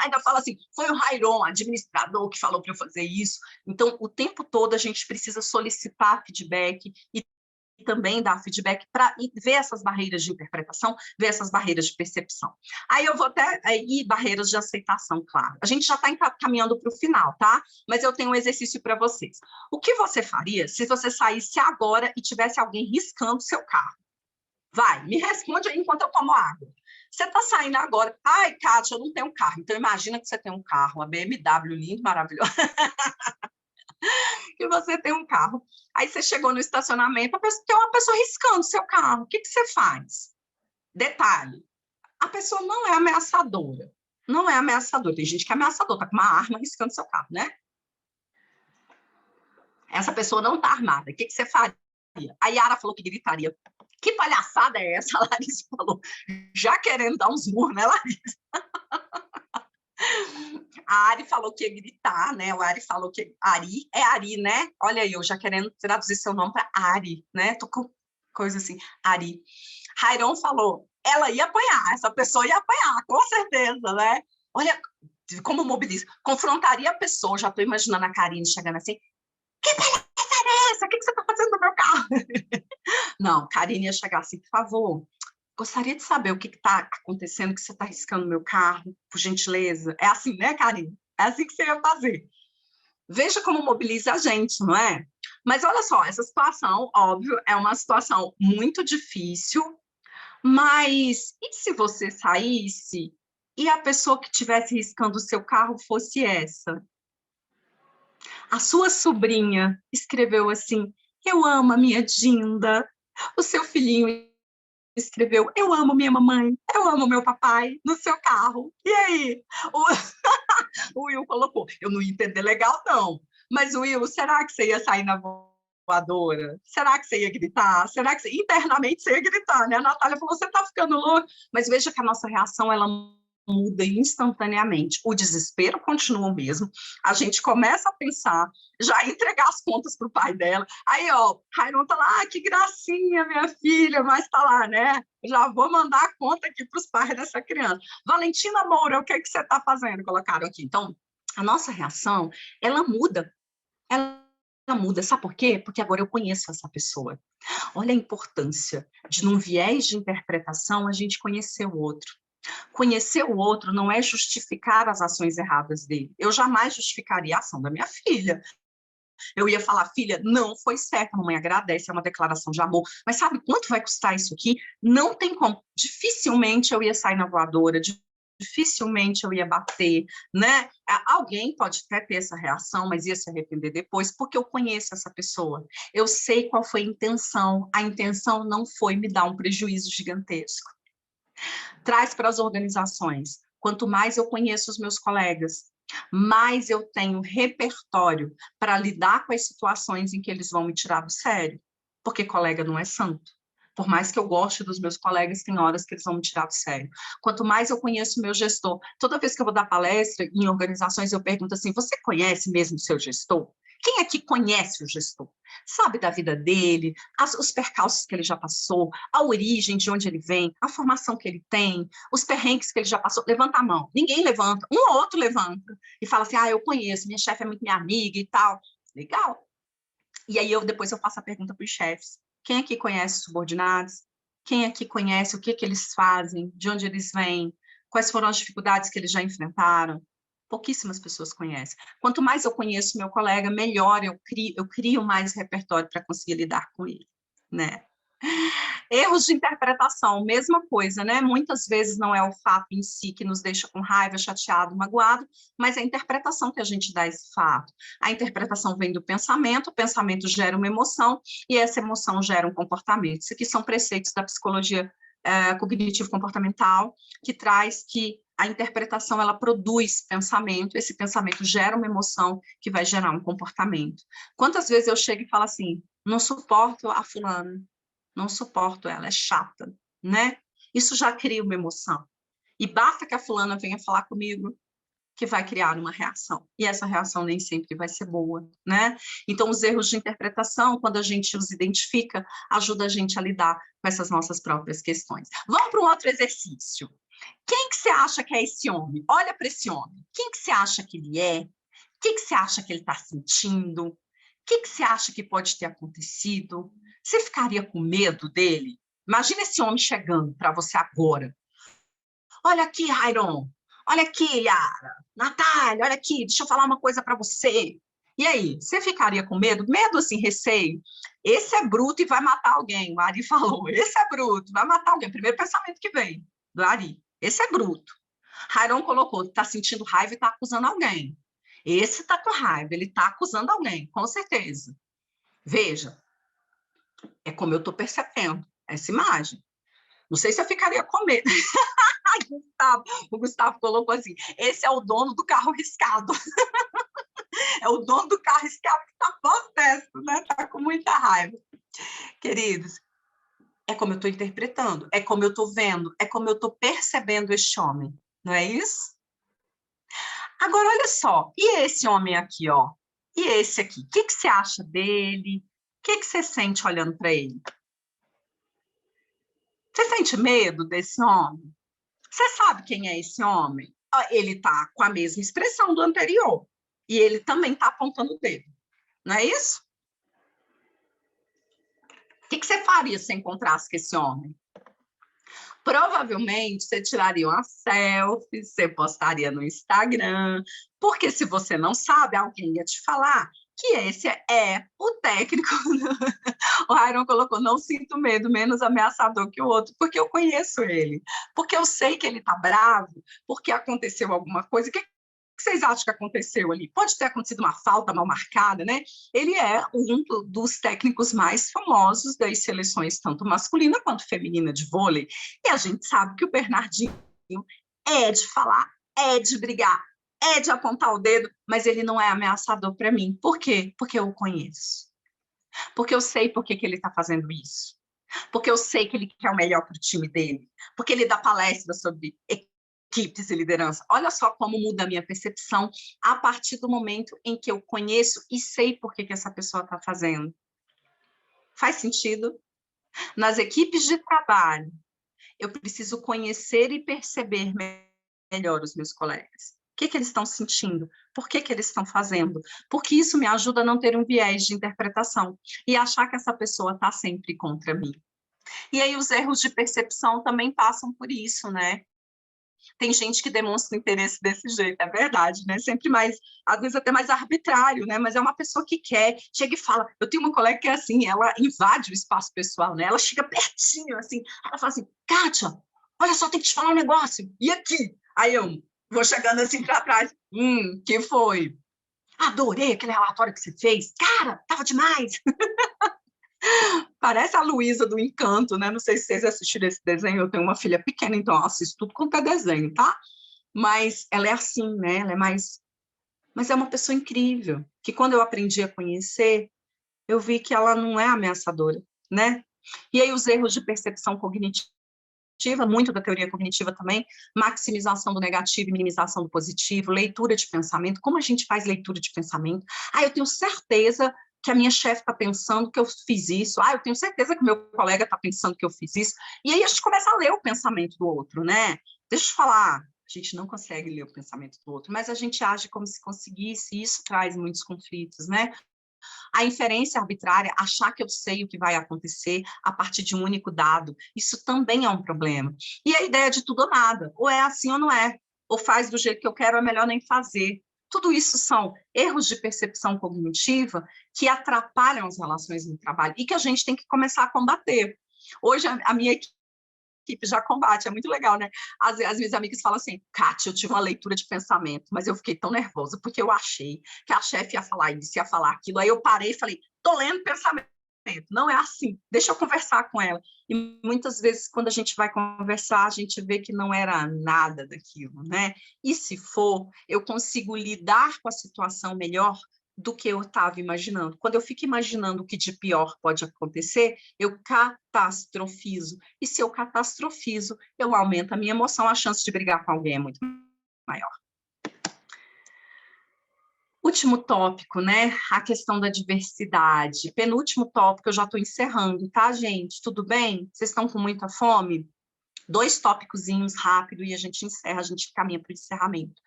Ainda fala assim, foi o Rairon, administrador, que falou para eu fazer isso. Então, o tempo todo a gente precisa solicitar feedback e também dar feedback para ver essas barreiras de interpretação, ver essas barreiras de percepção. Aí eu vou até... E barreiras de aceitação, claro. A gente já está caminhando para o final, tá? Mas eu tenho um exercício para vocês. O que você faria se você saísse agora e tivesse alguém riscando seu carro? Vai, me responde aí enquanto eu tomo água. Você está saindo agora. Ai, Kátia, eu não tenho carro. Então, imagina que você tem um carro, uma BMW linda, maravilhosa. Que você tem um carro. Aí você chegou no estacionamento, tem uma pessoa riscando seu carro. O que você faz? Detalhe, a pessoa não é ameaçadora. Não é ameaçadora. Tem gente que é ameaçadora, está com uma arma riscando seu carro, né? Essa pessoa não está armada. O que você faria? A Yara falou que gritaria. Que palhaçada é essa? A Larissa falou, já querendo dar uns murros, né, Larissa? A Ari falou que ia gritar, né? O Ari falou que... Ari, é Ari, né? Olha aí, eu já querendo traduzir seu nome para Ari, né? Tô com coisa assim, Ari. Rairon falou, ela ia apanhar, essa pessoa ia apanhar, com certeza, né? Olha como mobiliza. Confrontaria a pessoa, já tô imaginando a Karine chegando assim, que palhaçada é essa? O que você está fazendo no meu carro? Não, Karine ia chegar assim, por favor, gostaria de saber o que está acontecendo, que você está riscando meu carro, por gentileza. É assim, né, Karine? É assim que você ia fazer. Veja como mobiliza a gente, não é? Mas olha só, essa situação, óbvio, é uma situação muito difícil, mas e se você saísse e a pessoa que estivesse riscando o seu carro fosse essa? A sua sobrinha escreveu assim, eu amo a minha Dinda. O seu filhinho escreveu, eu amo minha mamãe, eu amo meu papai, no seu carro. E aí? O Will colocou. Eu não ia entender legal, não. Mas, Will, será que você ia sair na voadora? Será que você ia gritar? Será que você... internamente você ia gritar, né? A Natália falou, você tá ficando louco. Mas veja que a nossa reação, ela muda instantaneamente. O desespero continua o mesmo. A gente começa a pensar, já entregar as contas para o pai dela. Aí, ó, Rairon tá lá, que gracinha, minha filha, mas tá lá, né? Já vou mandar a conta aqui para os pais dessa criança. Valentina Moura, o que é que você está fazendo? Colocaram aqui. Então, a nossa reação, ela muda. Ela muda. Sabe por quê? Porque agora eu conheço essa pessoa. Olha a importância de, num viés de interpretação, a gente conhecer o outro. Conhecer o outro não é justificar as ações erradas dele. Eu jamais justificaria a ação da minha filha. Eu ia falar, filha, não foi certo, a mamãe agradece, é uma declaração de amor. Mas sabe quanto vai custar isso aqui? Não tem como. Dificilmente eu ia sair na voadora, dificilmente eu ia bater, né? Alguém pode até ter essa reação, mas ia se arrepender depois, porque eu conheço essa pessoa. Eu sei qual foi a intenção não foi me dar um prejuízo gigantesco. Traz para as organizações. Quanto mais eu conheço os meus colegas, mais eu tenho repertório para lidar com as situações em que eles vão me tirar do sério. Porque colega não é santo. Por mais que eu goste dos meus colegas, tem horas que eles vão me tirar do sério. Quanto mais eu conheço o meu gestor, toda vez que eu vou dar palestra em organizações, eu pergunto assim, você conhece mesmo o seu gestor? Quem aqui conhece o gestor? Sabe da vida dele, os percalços que ele já passou, a origem de onde ele vem, a formação que ele tem, os perrengues que ele já passou? Levanta a mão. Ninguém levanta, um ou outro levanta. E fala assim, eu conheço, minha chefe é muito minha amiga e tal. Legal. E aí depois eu faço a pergunta para os chefes. Quem aqui conhece os subordinados? Quem aqui conhece o que eles fazem, de onde eles vêm, quais foram as dificuldades que eles já enfrentaram? Pouquíssimas pessoas conhecem. Quanto mais eu conheço meu colega, melhor eu crio mais repertório para conseguir lidar com ele, né? Erros de interpretação, mesma coisa, né? Muitas vezes não é o fato em si que nos deixa com raiva, chateado, magoado, mas é a interpretação que a gente dá a esse fato. A interpretação vem do pensamento, o pensamento gera uma emoção e essa emoção gera um comportamento. Isso aqui são preceitos da psicologia cognitivo-comportamental, que traz que a interpretação, ela produz pensamento, esse pensamento gera uma emoção que vai gerar um comportamento. Quantas vezes eu chego e falo assim, não suporto a fulana, não suporto ela, é chata, né? Isso já cria uma emoção. E basta que a fulana venha falar comigo que vai criar uma reação. E essa reação nem sempre vai ser boa, né? Então, os erros de interpretação, quando a gente os identifica, ajuda a gente a lidar com essas nossas próprias questões. Vamos para um outro exercício. Quem que você acha que é esse homem? Olha para esse homem. Quem que você acha que ele é? O que você acha que ele está sentindo? O que você acha que pode ter acontecido? Você ficaria com medo dele? Imagina esse homem chegando para você agora. Olha aqui, Rairon. Olha aqui, Yara. Natália, olha aqui, deixa eu falar uma coisa para você. E aí, você ficaria com medo? Medo, assim, receio? Esse é bruto e vai matar alguém, o Ari falou. Esse é bruto, vai matar alguém. Primeiro pensamento que vem do Ari. Esse é bruto. Rairon colocou, está sentindo raiva e está acusando alguém. Esse está com raiva, ele está acusando alguém, com certeza. Veja, é como eu estou percebendo essa imagem. Não sei se eu ficaria com medo. O Gustavo colocou assim, esse é o dono do carro riscado. É o dono do carro riscado que está protesto, né? Está com muita raiva. Queridos, é como eu estou interpretando, é como eu estou vendo, é como eu estou percebendo este homem, não é isso? Agora, olha só, e esse homem aqui, ó? E esse aqui? O que você acha dele? O que você sente olhando para ele? Você sente medo desse homem? Você sabe quem é esse homem? Ele está com a mesma expressão do anterior. E ele também está apontando o dedo. Não é isso? O que você faria se encontrasse com esse homem? Provavelmente você tiraria uma selfie, você postaria no Instagram, porque se você não sabe, alguém ia te falar que esse é o técnico. O Rairon colocou, não sinto medo, menos ameaçador que o outro, porque eu conheço ele, porque eu sei que ele está bravo, porque aconteceu alguma coisa. O que vocês acham que aconteceu ali? Pode ter acontecido uma falta mal marcada, né? Ele é um dos técnicos mais famosos das seleções, tanto masculina quanto feminina de vôlei. E a gente sabe que o Bernardinho é de falar, é de brigar, é de apontar o dedo, mas ele não é ameaçador para mim. Por quê? Porque eu o conheço. Porque eu sei por que ele está fazendo isso. Porque eu sei que ele quer o melhor para o time dele. Porque ele dá palestra sobre equipes e liderança. Olha só como muda a minha percepção a partir do momento em que eu conheço e sei por que essa pessoa está fazendo. Faz sentido? Nas equipes de trabalho, eu preciso conhecer e perceber melhor os meus colegas. O que eles estão sentindo? Por que eles estão fazendo? Porque isso me ajuda a não ter um viés de interpretação e achar que essa pessoa está sempre contra mim. E aí os erros de percepção também passam por isso, né? Tem gente que demonstra interesse desse jeito, é verdade, né? Sempre mais, às vezes até mais arbitrário, né? Mas é uma pessoa que quer, chega e fala. Eu tenho uma colega que é assim, ela invade o espaço pessoal, né? Ela chega pertinho, assim, ela fala assim, Kátia, olha só, tem que te falar um negócio, e aqui? Aí eu vou chegando assim para trás, que foi? Adorei aquele relatório que você fez, cara, tava demais. Parece a Luísa do Encanto, né? Não sei se vocês assistiram esse desenho, eu tenho uma filha pequena, então eu assisto tudo quanto é desenho, tá? Mas ela é assim, né? Ela é mais... Mas é uma pessoa incrível, que quando eu aprendi a conhecer, eu vi que ela não é ameaçadora, né? E aí os erros de percepção cognitiva, muito da teoria cognitiva também, maximização do negativo e minimização do positivo, leitura de pensamento. Como a gente faz leitura de pensamento? Eu tenho certeza que a minha chefe está pensando que eu fiz isso. Eu tenho certeza que o meu colega está pensando que eu fiz isso. E aí a gente começa a ler o pensamento do outro, né? Deixa eu te falar, a gente não consegue ler o pensamento do outro, mas a gente age como se conseguisse, e isso traz muitos conflitos, né? A inferência arbitrária, achar que eu sei o que vai acontecer a partir de um único dado, isso também é um problema. E a ideia de tudo ou nada, ou é assim ou não é, ou faz do jeito que eu quero, é melhor nem fazer. Tudo isso são erros de percepção cognitiva que atrapalham as relações no trabalho e que a gente tem que começar a combater. Hoje, a minha equipe já combate, é muito legal, né? As minhas amigas falam assim, Kátia, eu tive uma leitura de pensamento, mas eu fiquei tão nervosa, porque eu achei que a chefe ia falar isso, ia falar aquilo, aí eu parei e falei, tô lendo pensamento, não é assim, deixa eu conversar com ela. E muitas vezes, quando a gente vai conversar, a gente vê que não era nada daquilo, né? E se for, eu consigo lidar com a situação melhor do que eu estava imaginando. Quando eu fico imaginando o que de pior pode acontecer, eu catastrofizo. E se eu catastrofizo, eu aumento a minha emoção, a chance de brigar com alguém é muito maior. Último tópico, né? A questão da diversidade. Penúltimo tópico, eu já estou encerrando, tá, gente? Tudo bem? Vocês estão com muita fome? 2 tópicozinhos rápido e a gente encerra, a gente caminha para o encerramento.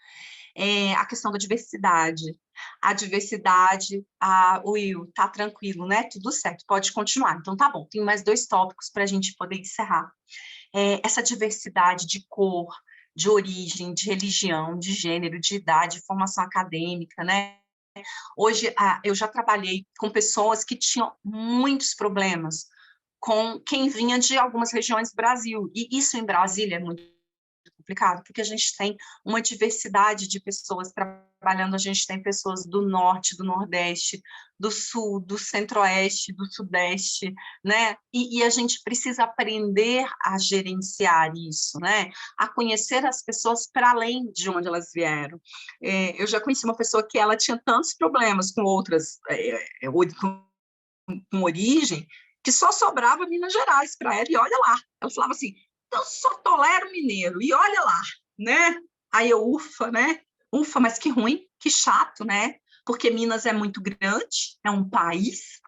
A questão da diversidade. A diversidade, Will, tá tranquilo, né? Tudo certo, pode continuar. Então, tá bom, tem mais 2 tópicos para a gente poder encerrar. Essa diversidade de cor, de origem, de religião, de gênero, de idade, de formação acadêmica, né? Hoje, eu já trabalhei com pessoas que tinham muitos problemas com quem vinha de algumas regiões do Brasil, e isso em Brasília é muito complicado, porque a gente tem uma diversidade de pessoas trabalhando, a gente tem pessoas do norte, do nordeste, do sul, do centro-oeste, do sudeste, né? E a gente precisa aprender a gerenciar isso, né? A conhecer as pessoas para além de onde elas vieram. Eu já conheci uma pessoa que ela tinha tantos problemas com outras, com origem, que só sobrava Minas Gerais para ela, e olha lá. Ela falava assim, eu só tolero mineiro, e olha lá, né? Aí eu, ufa, né? Ufa, mas que ruim, que chato, né? Porque Minas é muito grande, é um país,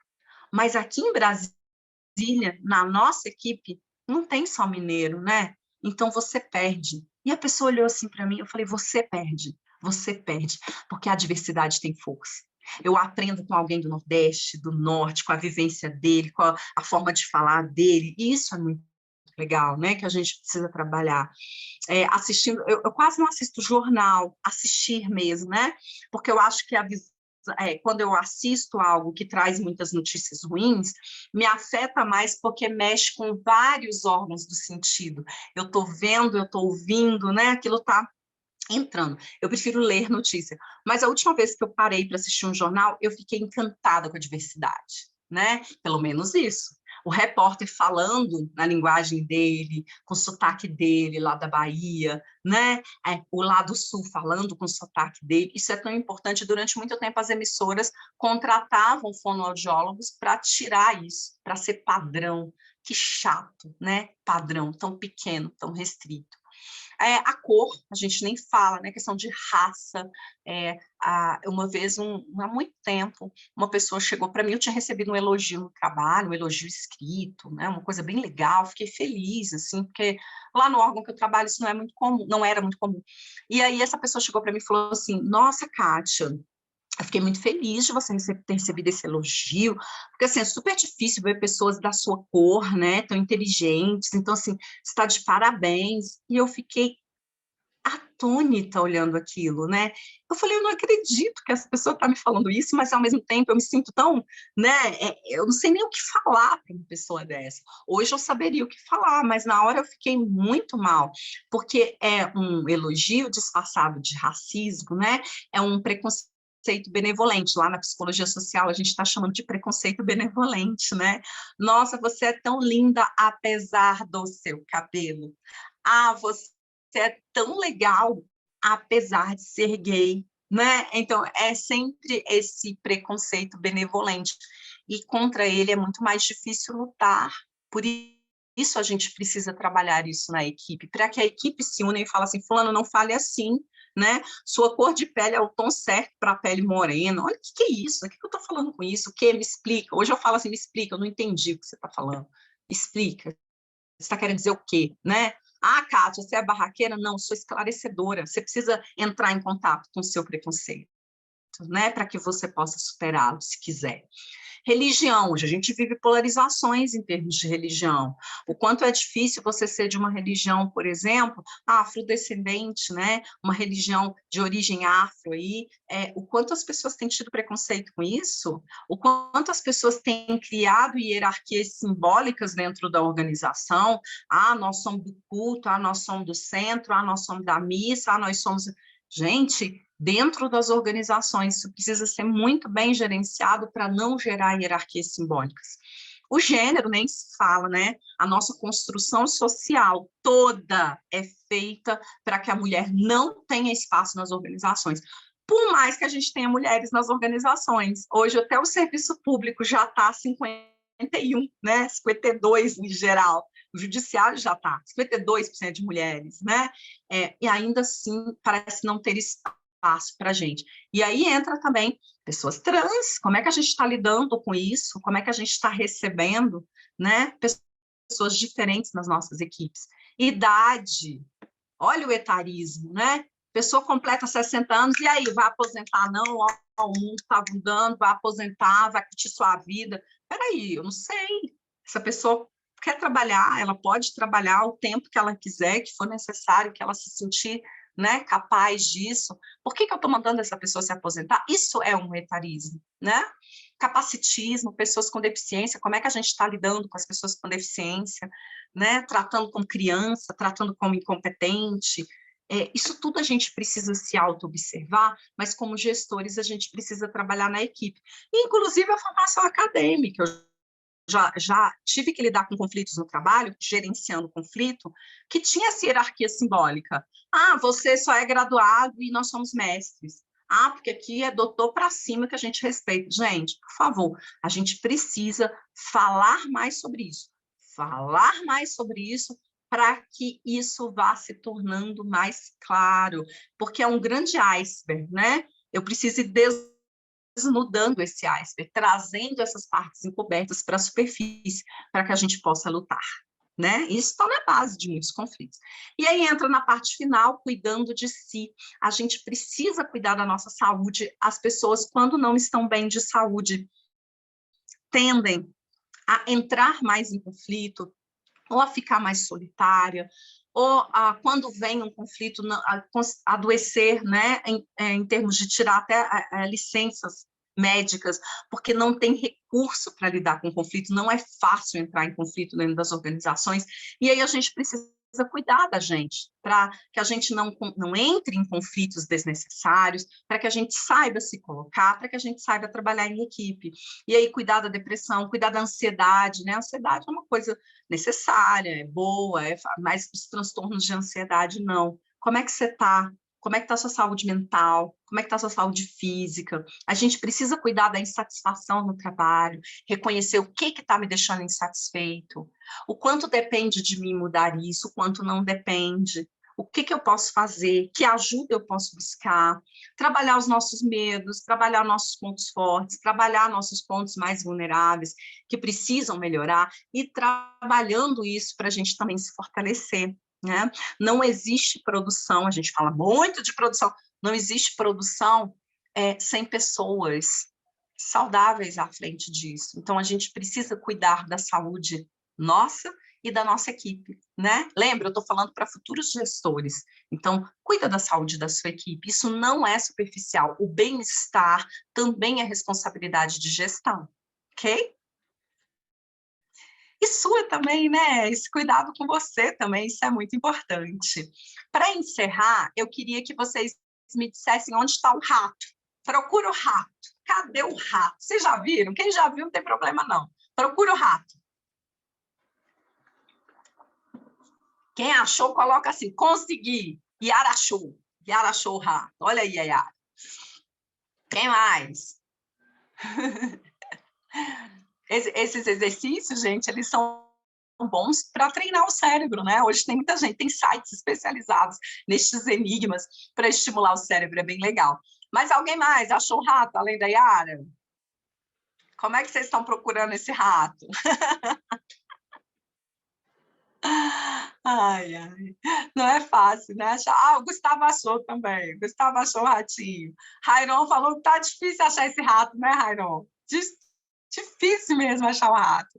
mas aqui em Brasília, na nossa equipe, não tem só mineiro, né? Então você perde. E a pessoa olhou assim para mim, eu falei, você perde, porque a diversidade tem força. Eu aprendo com alguém do Nordeste, do Norte, com a vivência dele, com a forma de falar dele, e isso é muito legal, né, que a gente precisa trabalhar. Assistindo, eu quase não assisto jornal, assistir mesmo, né, porque eu acho que quando eu assisto algo que traz muitas notícias ruins, me afeta mais porque mexe com vários órgãos do sentido. Eu estou vendo, eu estou ouvindo, né, aquilo está entrando. Eu prefiro ler notícia. Mas a última vez que eu parei para assistir um jornal, eu fiquei encantada com a diversidade, né? Pelo menos isso. o repórter falando na linguagem dele, com o sotaque dele, lá da Bahia, né? O lado sul falando com o sotaque dele. Isso é tão importante. Durante muito tempo, as emissoras contratavam fonoaudiólogos para tirar isso, para ser padrão. Que chato, né? Padrão tão pequeno, tão restrito. A cor, a gente nem fala, né? Questão de raça. Uma vez, há muito tempo, uma pessoa chegou para mim, eu tinha recebido um elogio no trabalho, um elogio escrito, né? Uma coisa bem legal, fiquei feliz, assim, porque lá no órgão que eu trabalho isso não é muito comum, não era muito comum. E aí essa pessoa chegou para mim e falou assim: nossa, Kátia, eu fiquei muito feliz de você ter recebido esse elogio, porque, assim, é super difícil ver pessoas da sua cor, né, tão inteligentes, então, assim, você está de parabéns. E eu fiquei atônita olhando aquilo, né? Eu falei, eu não acredito que essa pessoa está me falando isso, mas, ao mesmo tempo, eu me sinto tão, né, eu não sei nem o que falar para uma pessoa dessa. Hoje eu saberia o que falar, mas na hora eu fiquei muito mal, porque é um elogio disfarçado de racismo, né? É um preconceito benevolente. Lá na psicologia social a gente está chamando de preconceito benevolente, né? Nossa, você é tão linda apesar do seu cabelo. Ah, você é tão legal apesar de ser gay, né? Então é sempre esse preconceito benevolente, e contra ele é muito mais difícil lutar. Por isso a gente precisa trabalhar isso na equipe, para que a equipe se une e fale assim: fulano, não fale assim, né? Sua cor de pele é o tom certo para a pele morena. Olha, o que é isso? O que eu estou falando com isso? O que? Me explica. Hoje eu falo assim: me explica, eu não entendi o que você está falando. Explica. Você está querendo dizer o quê, né? Ah, Kátia, você é barraqueira? Não, sou esclarecedora. Você precisa entrar em contato com o seu preconceito, né? Para que você possa superá-lo, se quiser. Religião, hoje a gente vive polarizações em termos de religião. O quanto é difícil você ser de uma religião, por exemplo, afrodescendente, né? Uma religião de origem afro aí, o quanto as pessoas têm tido preconceito com isso, o quanto as pessoas têm criado hierarquias simbólicas dentro da organização. Ah, nós somos do culto, ah, nós somos do centro, ah, nós somos da missa, ah, nós somos... Gente, dentro das organizações, isso precisa ser muito bem gerenciado para não gerar hierarquias simbólicas. O gênero nem se fala, né? A nossa construção social toda é feita para que a mulher não tenha espaço nas organizações. Por mais que a gente tenha mulheres nas organizações, hoje até o serviço público já está 51, né? 52 em geral. O judiciário já está 52% de mulheres, né? E ainda assim parece não ter espaço para a gente. E aí entra também pessoas trans, como é que a gente está lidando com isso? Como é que a gente está recebendo, né? Pessoas diferentes nas nossas equipes. Idade, olha o etarismo, né? Pessoa completa 60 anos, e aí, vai aposentar? Não, ó, o mundo está mudando, vai aposentar, vai curtir sua vida. Peraí, eu não sei. Essa pessoa quer trabalhar, ela pode trabalhar o tempo que ela quiser, que for necessário, que ela se sentir, né, capaz disso. Por que eu estou mandando essa pessoa se aposentar? Isso é um etarismo, né? Capacitismo, pessoas com deficiência, como é que a gente está lidando com as pessoas com deficiência, né? Tratando como criança, tratando como incompetente. Isso tudo a gente precisa se auto-observar, mas como gestores a gente precisa trabalhar na equipe. Inclusive a formação acadêmica, eu já tive que lidar com conflitos no trabalho, gerenciando conflito, que tinha essa hierarquia simbólica. Ah, você só é graduado e nós somos mestres. Ah, porque aqui é doutor para cima que a gente respeita. Gente, por favor, a gente precisa falar mais sobre isso. Falar mais sobre isso para que isso vá se tornando mais claro, porque é um grande iceberg, né? Eu preciso ir desnudando esse iceberg, trazendo essas partes encobertas para a superfície, para que a gente possa lutar, né? Isso está na base de muitos conflitos. E aí entra na parte final, cuidando de si. A gente precisa cuidar da nossa saúde. As pessoas, quando não estão bem de saúde, tendem a entrar mais em conflito, ou a ficar mais solitária, ou quando vem um conflito, adoecer, né, em termos de tirar até licenças médicas, porque não tem recurso para lidar com conflito, não é fácil entrar em conflito dentro das organizações, e aí a gente precisa cuidar da gente, para que a gente não entre em conflitos desnecessários, para que a gente saiba se colocar, para que a gente saiba trabalhar em equipe. E aí, cuidar da depressão, cuidar da ansiedade, né? A ansiedade é uma coisa necessária, é boa, mas os transtornos de ansiedade, não. Como é que você está? Como é que está a sua saúde mental? Como é que está a sua saúde física? A gente precisa cuidar da insatisfação no trabalho, reconhecer o que está me deixando insatisfeito, o quanto depende de mim mudar isso, o quanto não depende, o que eu posso fazer, que ajuda eu posso buscar, trabalhar os nossos medos, trabalhar nossos pontos fortes, trabalhar nossos pontos mais vulneráveis, que precisam melhorar, e trabalhando isso para a gente também se fortalecer. Né? Não existe produção, a gente fala muito de produção, não existe produção sem pessoas saudáveis à frente disso. Então, a gente precisa cuidar da saúde nossa e da nossa equipe, né? Lembra, eu estou falando para futuros gestores. Então, cuida da saúde da sua equipe. Isso não é superficial. O bem-estar também é responsabilidade de gestão, ok? E sua também, né? Esse cuidado com você também, isso é muito importante. Para encerrar, eu queria que vocês me dissessem onde está o rato. Procura o rato. Cadê o rato? Vocês já viram? Quem já viu não tem problema, não. Procura o rato. Quem achou, coloca assim, consegui. Yara achou. Yara achou o rato. Olha aí, Yara. Quem mais? Esses exercícios, gente, eles são bons para treinar o cérebro, né? Hoje tem muita gente, tem sites especializados nestes enigmas para estimular o cérebro, é bem legal. Mas alguém mais achou o rato, além da Yara? Como é que vocês estão procurando esse rato? Ai, ai. Não é fácil, né? O Gustavo achou também. O Gustavo achou o ratinho. Rairon falou que tá difícil achar esse rato, né, Rairon? Difícil mesmo achar o rato.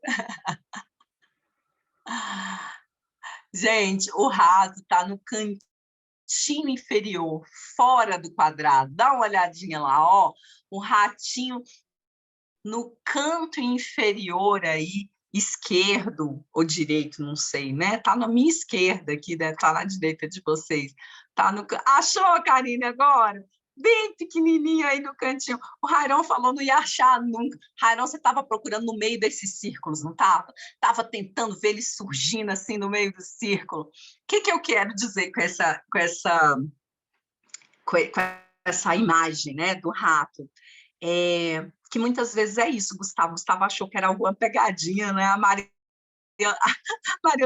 Gente, o rato está no cantinho inferior, fora do quadrado. Dá uma olhadinha lá, ó. O ratinho no canto inferior aí, esquerdo ou direito, não sei, né? Tá na minha esquerda aqui, deve estar na direita de vocês. Tá no... Achou, Karine, agora? Bem pequenininho aí no cantinho. O Rairon falou não ia achar nunca. Rairon, você estava procurando no meio desses círculos, não estava? Estava tentando ver ele surgindo assim no meio do círculo. O que eu quero dizer com essa imagem, né, do rato? Que muitas vezes é isso, Gustavo. Gustavo achou que era alguma pegadinha, né? A Maria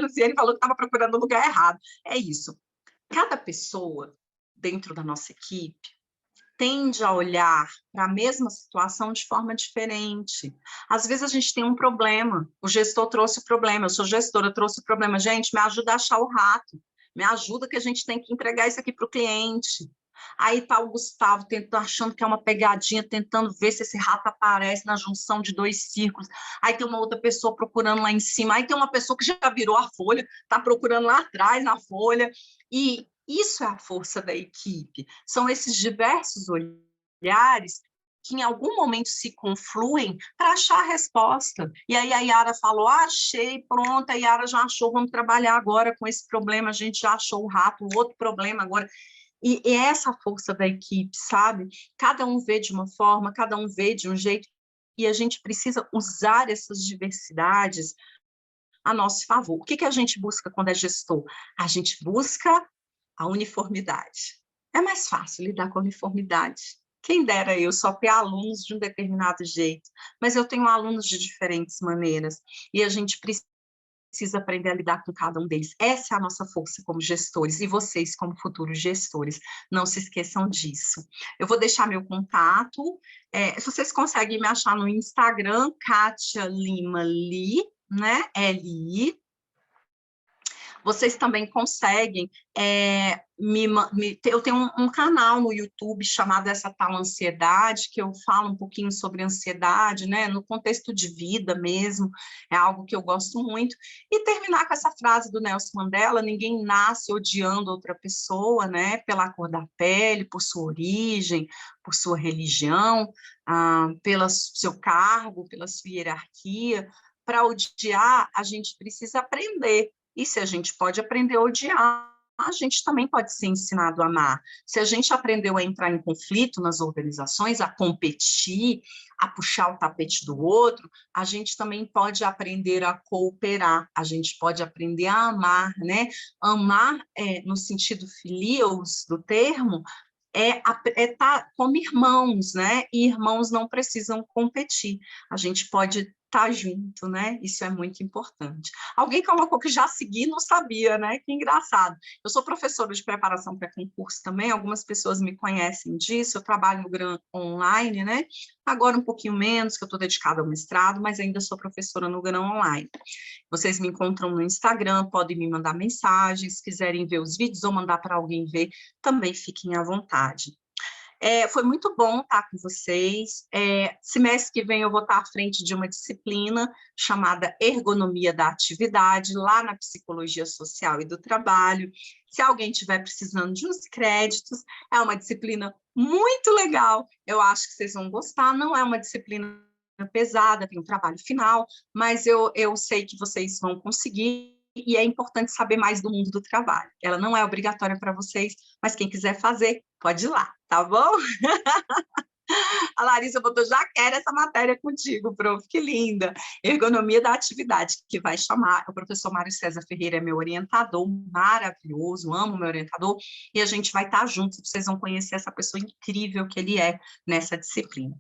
Luciane falou que estava procurando no lugar errado. É isso. Cada pessoa dentro da nossa equipe tende a olhar para a mesma situação de forma diferente. Às vezes a gente tem um problema, o gestor trouxe o problema, eu sou gestora, trouxe o problema. Gente, me ajuda a achar o rato, me ajuda que a gente tem que entregar isso aqui para o cliente. Aí está o Gustavo achando que é uma pegadinha, tentando ver se esse rato aparece na junção de dois círculos. Aí tem uma outra pessoa procurando lá em cima. Aí tem uma pessoa que já virou a folha, está procurando lá atrás na folha. E isso é a força da equipe. São esses diversos olhares que em algum momento se confluem para achar a resposta. E aí a Yara falou, achei, pronto, a Yara já achou, vamos trabalhar agora com esse problema, a gente já achou o rato, o outro problema agora. E é essa força da equipe, sabe? Cada um vê de uma forma, cada um vê de um jeito, e a gente precisa usar essas diversidades a nosso favor. O que a gente busca quando é gestor? A gente busca a uniformidade. É mais fácil lidar com a uniformidade. Quem dera eu só ter alunos de um determinado jeito, mas eu tenho alunos de diferentes maneiras, e a gente precisa aprender a lidar com cada um deles. Essa é a nossa força como gestores, e vocês como futuros gestores, não se esqueçam disso. Eu vou deixar meu contato, se vocês conseguem me achar no Instagram, Kátia Lima Li, né, L-I. Vocês também conseguem, eu tenho um canal no YouTube chamado Essa Tal Ansiedade, que eu falo um pouquinho sobre ansiedade, né, no contexto de vida mesmo, é algo que eu gosto muito. E terminar com essa frase do Nelson Mandela, ninguém nasce odiando outra pessoa, né, pela cor da pele, por sua origem, por sua religião, pelo seu cargo, pela sua hierarquia. Para odiar, a gente precisa aprender E se a gente pode aprender a odiar, a gente também pode ser ensinado a amar. Se a gente aprendeu a entrar em conflito nas organizações, a competir, a puxar o tapete do outro, a gente também pode aprender a cooperar, a gente pode aprender a amar, né? Amar, no sentido filios do termo, estar como irmãos, né? E irmãos não precisam competir. A gente pode estar junto, né? Isso é muito importante. Alguém colocou que já segui, não sabia, né? Que engraçado. Eu sou professora de preparação para concurso também, algumas pessoas me conhecem disso, eu trabalho no GRAN online, né? Agora um pouquinho menos, que eu estou dedicada ao mestrado, mas ainda sou professora no GRAN online. Vocês me encontram no Instagram, podem me mandar mensagens, se quiserem ver os vídeos ou mandar para alguém ver, também fiquem à vontade. Foi muito bom estar com vocês. Semestre que vem eu vou estar à frente de uma disciplina chamada Ergonomia da Atividade, lá na Psicologia Social e do Trabalho. Se alguém estiver precisando de uns créditos, é uma disciplina muito legal. Eu acho que vocês vão gostar. Não é uma disciplina pesada, tem um trabalho final, mas eu sei que vocês vão conseguir. E é importante saber mais do mundo do trabalho. Ela não é obrigatória para vocês, mas quem quiser fazer, pode ir lá, tá bom? A Larissa botou, já quero essa matéria contigo, prof, que linda. Ergonomia da atividade, que vai chamar, o professor Mário César Ferreira é meu orientador, maravilhoso, amo meu orientador, e a gente vai estar juntos, vocês vão conhecer essa pessoa incrível que ele é nessa disciplina.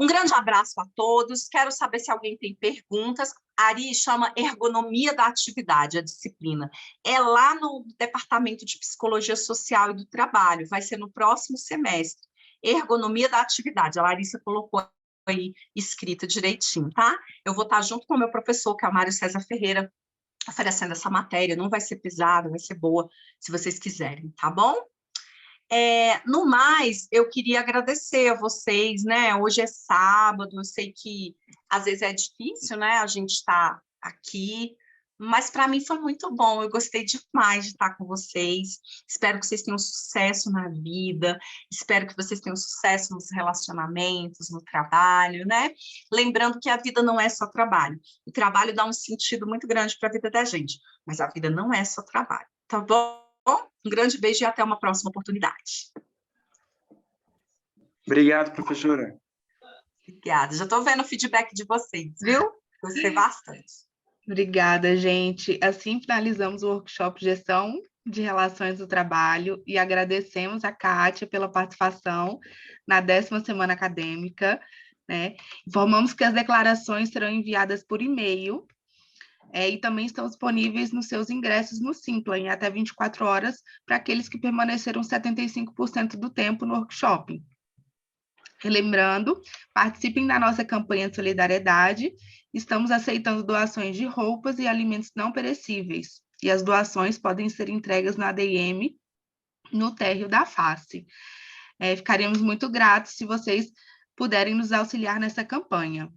Um grande abraço a todos, quero saber se alguém tem perguntas. Ari chama Ergonomia da Atividade, a disciplina. É lá no Departamento de Psicologia Social e do Trabalho, vai ser no próximo semestre. Ergonomia da Atividade, a Larissa colocou aí escrita direitinho, tá? Eu vou estar junto com o meu professor, que é o Mário César Ferreira, oferecendo essa matéria, não vai ser pesada, vai ser boa, se vocês quiserem, tá bom? No mais, eu queria agradecer a vocês, né? Hoje é sábado, eu sei que às vezes é difícil, né? A gente estar aqui, mas para mim foi muito bom, eu gostei demais de estar com vocês. Espero que vocês tenham sucesso na vida, espero que vocês tenham sucesso nos relacionamentos, no trabalho, né? Lembrando que a vida não é só trabalho. O trabalho dá um sentido muito grande para a vida da gente, mas a vida não é só trabalho, tá bom? Um grande beijo e até uma próxima oportunidade. Obrigado, professora. Obrigada. Já estou vendo o feedback de vocês, viu? Gostei bastante. Obrigada, gente. Assim finalizamos o workshop Gestão de Relações do Trabalho e agradecemos a Kátia pela participação na 10ª semana acadêmica, né? Informamos que as declarações serão enviadas por e-mail e também estão disponíveis nos seus ingressos no Simpla, em até 24 horas, para aqueles que permaneceram 75% do tempo no workshop. Relembrando, participem da nossa campanha de solidariedade. Estamos aceitando doações de roupas e alimentos não perecíveis, e as doações podem ser entregues na ADM, no térreo da face. Ficaríamos muito gratos se vocês puderem nos auxiliar nessa campanha.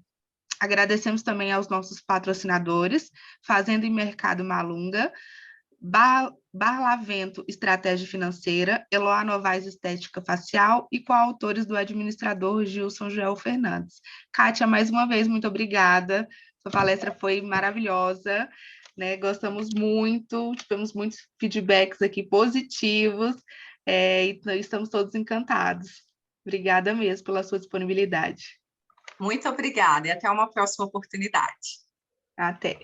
Agradecemos também aos nossos patrocinadores, Fazenda e Mercado Malunga, Barlavento Estratégia Financeira, Eloá Novaes Estética Facial e coautores do administrador Gilson Joel Fernandes. Kátia, mais uma vez, muito obrigada. Sua palestra foi maravilhosa, né? Gostamos muito, tivemos muitos feedbacks aqui positivos, e estamos todos encantados. Obrigada mesmo pela sua disponibilidade. Muito obrigada e até uma próxima oportunidade. Até.